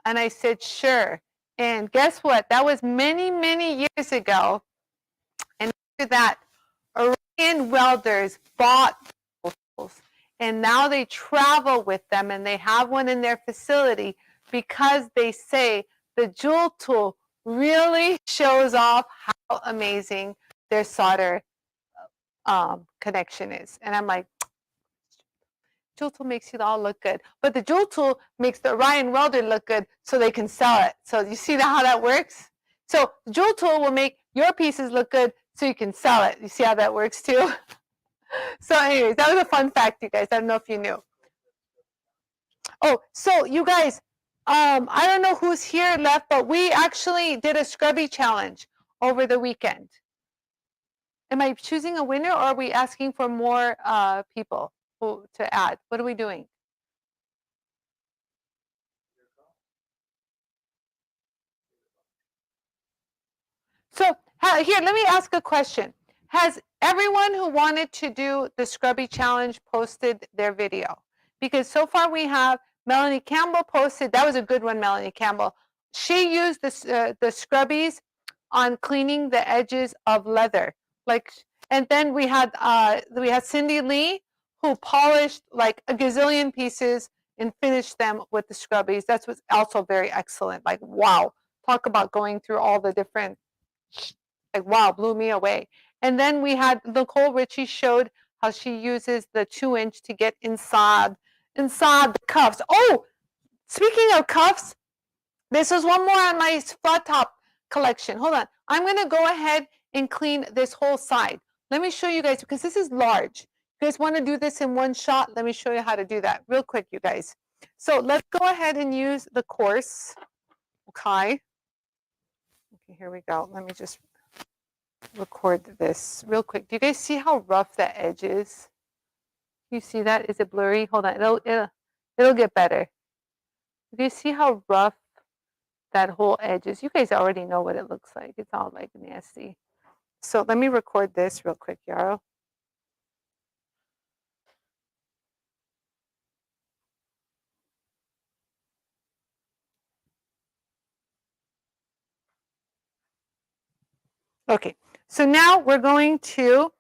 And I said, sure. And guess what? That was many, many years ago. And after that, Orion and welders bought tools, and now they travel with them, and they have one in their facility because they say the Jool tool really shows off how amazing their solder connection is. And I'm like, Jool tool makes you all look good, but the Jool tool makes the Orion welder look good so they can sell it. So you see how that works? So the Jool tool will make your pieces look good so you can sell it. You see how that works too? So anyways, that was a fun fact, you guys. I don't know if you knew. Oh, so you guys, I don't know who's here left, but we actually did a scrubby challenge over the weekend. Am I choosing a winner, or are we asking for more people to add? What are we doing? So here, let me ask a question. Has everyone who wanted to do the scrubby challenge posted their video? Because so far we have Melanie Campbell posted. That was a good one, Melanie Campbell. She used the scrubbies on cleaning the edges of leather. And then we had Cindy Lee, who polished like a gazillion pieces and finished them with the scrubbies. That was also very excellent. Like, wow, talk about going through all the different, like, wow, blew me away. And then we had Nicole Ritchie showed how she uses the 2-inch to get inside the cuffs. Oh, speaking of cuffs, this is one more on my flat top collection. Hold on. I'm going to go ahead and clean this whole side. Let me show you guys, because this is large. You guys want to do this in one shot? Let me show you how to do that real quick, you guys. So let's go ahead and use the coarse. Okay. Okay, here we go. Let me just record this real quick. Do you guys see how rough that edge is? You see that? Is it blurry? Hold on. It'll get better. You guys see how rough that whole edge is? You guys already know what it looks like. It's all like nasty. So let me record this real quick, Yarrow. Okay, so now we're going to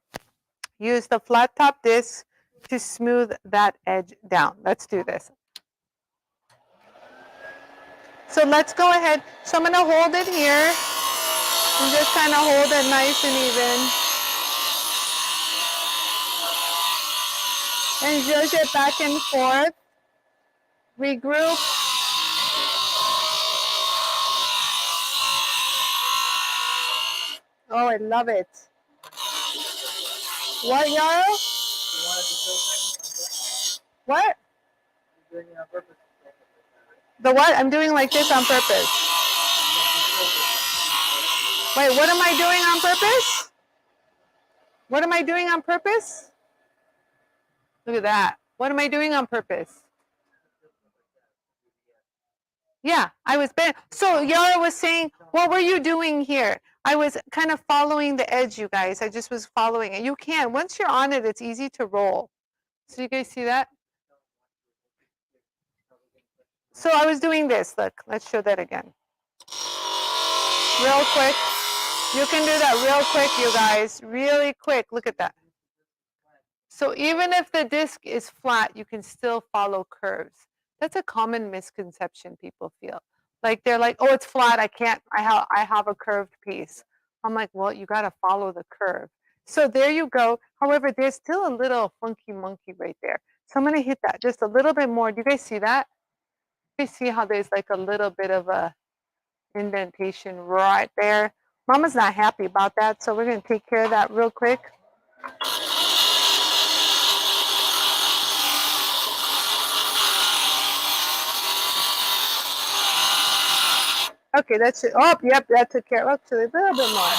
use the flat top disc to smooth that edge down. Let's do this. So let's go ahead. So I'm going to hold it here and just kind of hold it nice and even. And zhuzh it back and forth. Regroup. Oh, I love it. What, Yarrow? What? The what? I'm doing like this on purpose. Wait, what am I doing on purpose? What am I doing on purpose? Look at that. What am I doing on purpose? Yeah, I was bent. So Yara was saying, what were you doing here? I was kind of following the edge, you guys. I just was following it. You can. Once you're on it, it's easy to roll. So you guys see that? So I was doing this. Look, let's show that again. Real quick. You can do that real quick, you guys. Really quick. Look at that. So even if the disc is flat, you can still follow curves. That's a common misconception people feel. Like they're like, oh, it's flat. I can't, I have a curved piece. I'm like, well, you got to follow the curve. So there you go. However, there's still a little funky monkey right there. So I'm going to hit that just a little bit more. Do you guys see that? You guys see how there's like a little bit of a indentation right there? Mama's not happy about that. So we're going to take care of that real quick. Okay, that's it. Oh, yep, that took care of actually a little bit more.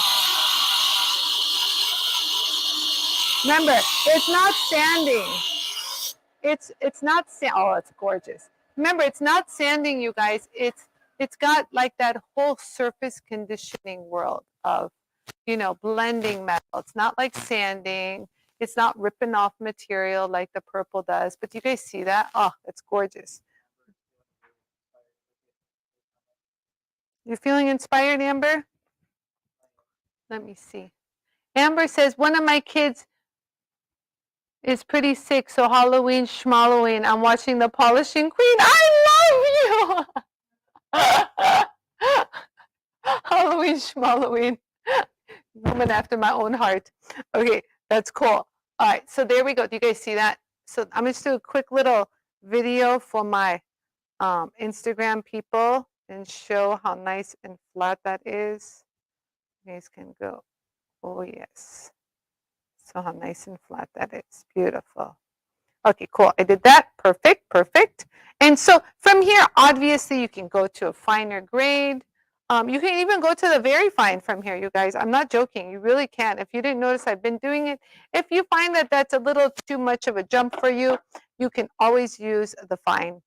Remember, it's not sanding. It's not sand. Oh, it's gorgeous. Remember, it's not sanding, you guys. It's got like that whole surface conditioning world of, you know, blending metal. It's not like sanding. It's not ripping off material like the purple does. But do you guys see that? Oh, it's gorgeous. You feeling inspired, Amber? Let me see. Amber says, one of my kids is pretty sick, so Halloween, schmalloween. I'm watching the polishing queen. I love you! Halloween, schmalloween. Woman after my own heart. Okay, that's cool. All right, so there we go. Do you guys see that? So I'm just do a quick little video for my Instagram people and show how nice and flat that is. You guys can go. Oh yes. So how nice and flat that is. Beautiful. Okay, cool. I did that. Perfect, perfect. And so from here, obviously, you can go to a finer grade. You can even go to the very fine from here, you guys. I'm not joking. You really can. If you didn't notice, I've been doing it. If you find that that's a little too much of a jump for you, you can always use the fine.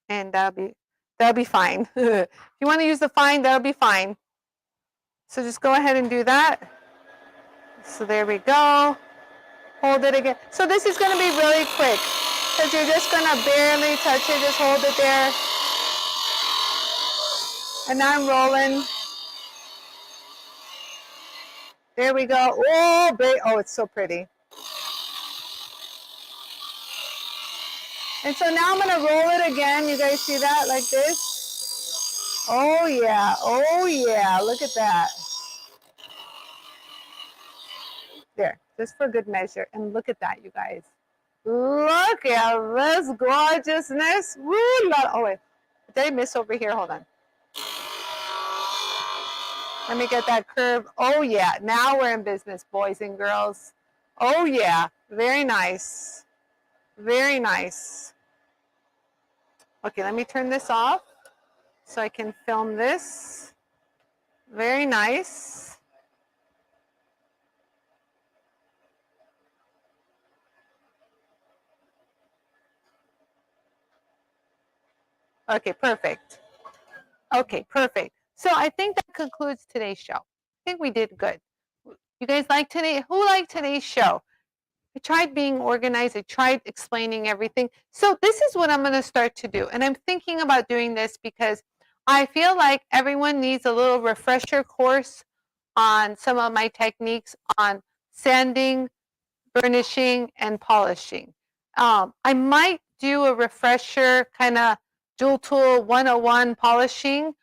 And that'll be fine. If you want to use the fine, that'll be fine. So just go ahead and do that. So there we go. Hold it again. So this is going to be really quick because you're just going to barely touch it. Just hold it there. And now I'm rolling. There we go. Oh, oh, it's so pretty. And so now I'm going to roll it again. You guys see that like this? Oh, yeah. Oh, yeah. Look at that. There, just for good measure. And look at that, you guys. Look at this gorgeousness. Woo, oh, wait. Did I miss over here? Hold on. Let me get that curve. Oh, yeah. Now we're in business, boys and girls. Oh, yeah. Very nice. Very nice. Okay, let me turn this off so I can film this. Very nice. Okay, perfect. Okay, perfect. So I think that concludes today's show. I think we did good. You guys like today? Who liked today's show? I tried being organized. I tried explaining everything. So this is what I'm going to start to do. And I'm thinking about doing this because I feel like everyone needs a little refresher course on some of my techniques on sanding, burnishing, and polishing. I might do a refresher kind of Jewel Tool 101 polishing.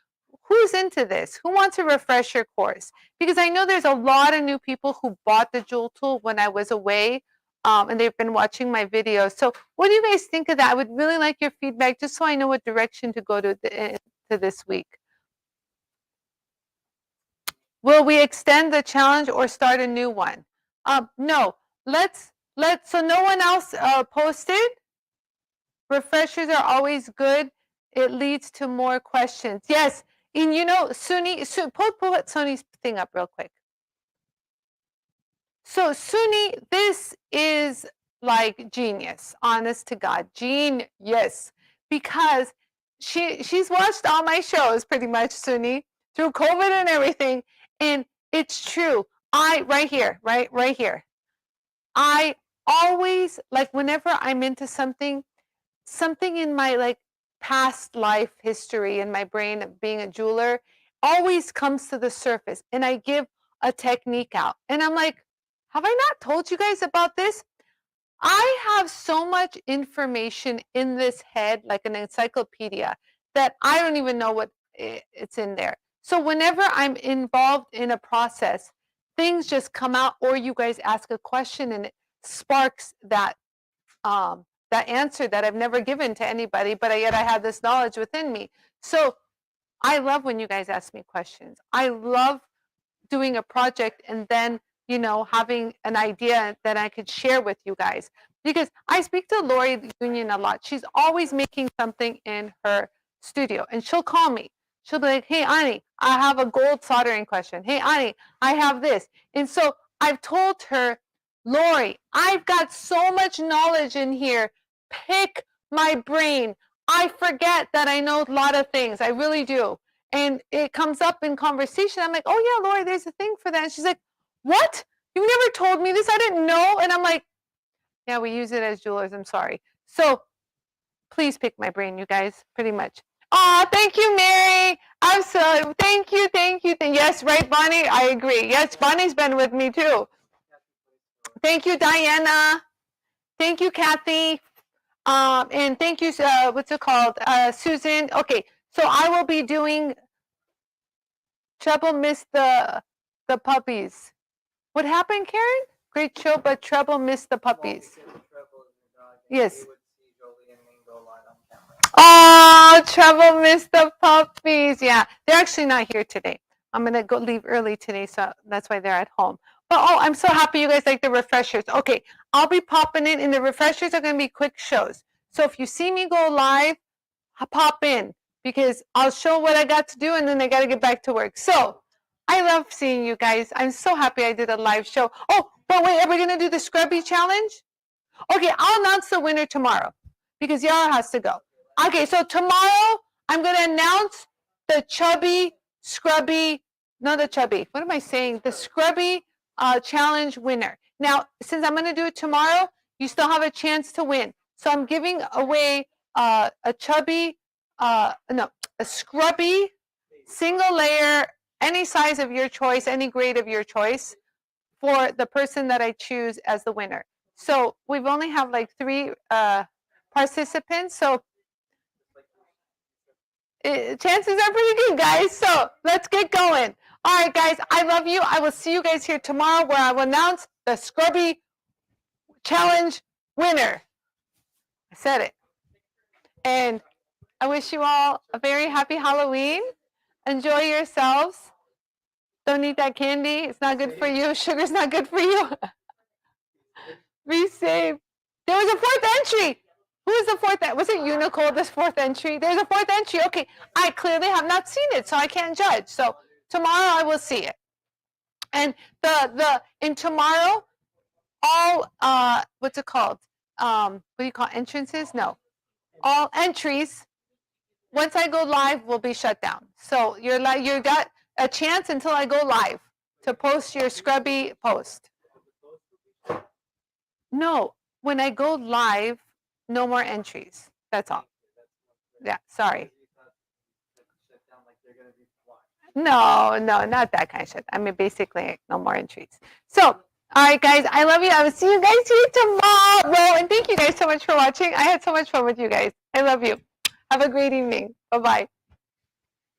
Who's into this? Who wants a refresher course? Because I know there's a lot of new people who bought the Jewel Tool when I was away, and they've been watching my videos. So what do you guys think of that? I would really like your feedback just so I know what direction to go to this week. Will we extend the challenge or start a new one? No, so no one else posted. Refreshers are always good. It leads to more questions. Yes, and you know, put Suni's thing up real quick. So Suni, this is like genius, honest to God, genius, because she's watched all my shows pretty much, Suni, through COVID and everything, and it's true. Right here. I always, like, whenever I'm into something in my like past life history in my brain of being a jeweler always comes to the surface, and I give a technique out and I'm like, have I not told you guys about this? I have so much information in this head, like an encyclopedia, that I don't even know what it's in there. So whenever I'm involved in a process, things just come out, or you guys ask a question and it sparks that that answer that I've never given to anybody, but yet I have this knowledge within me. So I love when you guys ask me questions. I love doing a project and then, you know, having an idea that I could share with you guys. Because I speak to Lori Union a lot. She's always making something in her studio, and she'll call me. She'll be like, hey, Ani, I have a gold soldering question. Hey, Ani, I have this. And so I've told her, Lori, I've got so much knowledge in here. Pick my brain. I forget that I know a lot of things. I really do. And it comes up in conversation. I'm like, oh yeah, Lori, there's a thing for that. And she's like, what? You never told me this. I didn't know. And I'm like, yeah, we use it as jewelers. I'm sorry. So please pick my brain, you guys, pretty much. Oh, thank you, Mary. I'm so, thank you. Yes, right, Bonnie? I agree. Yes, Bonnie's been with me too. Thank you, Diana. Thank you, Kathy. And thank you, what's it called? Susan. Okay, so I will be doing Treble missed the puppies. What happened, Karen? Great show, but Treble missed the puppies. Yes. Oh, Treble missed the puppies. Yeah, they're actually not here today. I'm gonna go leave early today, so that's why they're at home. But oh, I'm so happy you guys like the refreshers. Okay, I'll be popping in, and the refreshers are gonna be quick shows. So if you see me go live, pop in because I'll show what I got to do, and then I gotta get back to work. So I love seeing you guys. I'm so happy I did a live show. Oh, but wait, are we gonna do the Scrubby challenge? Okay, I'll announce the winner tomorrow because Yara has to go. Okay, so tomorrow I'm going to announce the chubby, scrubby, not the chubby, what am I saying? The scrubby challenge winner. Now, since I'm going to do it tomorrow, you still have a chance to win. So I'm giving away a chubby, a scrubby, single layer, any size of your choice, any grade of your choice for the person that I choose as the winner. So we've only have like 3 participants, so chances are pretty good, guys. So let's get going. All right, guys, I love you. I will see you guys here tomorrow where I will announce the Scrubby Challenge winner. I said it. And I wish you all a very happy Halloween. Enjoy yourselves. Don't eat that candy. It's not good for you. Sugar's not good for you. Be safe. There was a 4th entry. Who is the 4th? Was it Unico, this 4th entry? There's a 4th entry. Okay, I clearly have not seen it, so I can't judge. So tomorrow I will see it. And in tomorrow, all what's it called? What do you call entrances? No, all entries. Once I go live, will be shut down. So you got a chance until I go live to post your scrubby post. No, when I go live, no more entries. That's all. Yeah, sorry. No, not that kind of shit. I mean, basically, no more entries. So, all right, guys, I love you. I will see you guys here tomorrow. And thank you guys so much for watching. I had so much fun with you guys. I love you. Have a great evening. Bye-bye.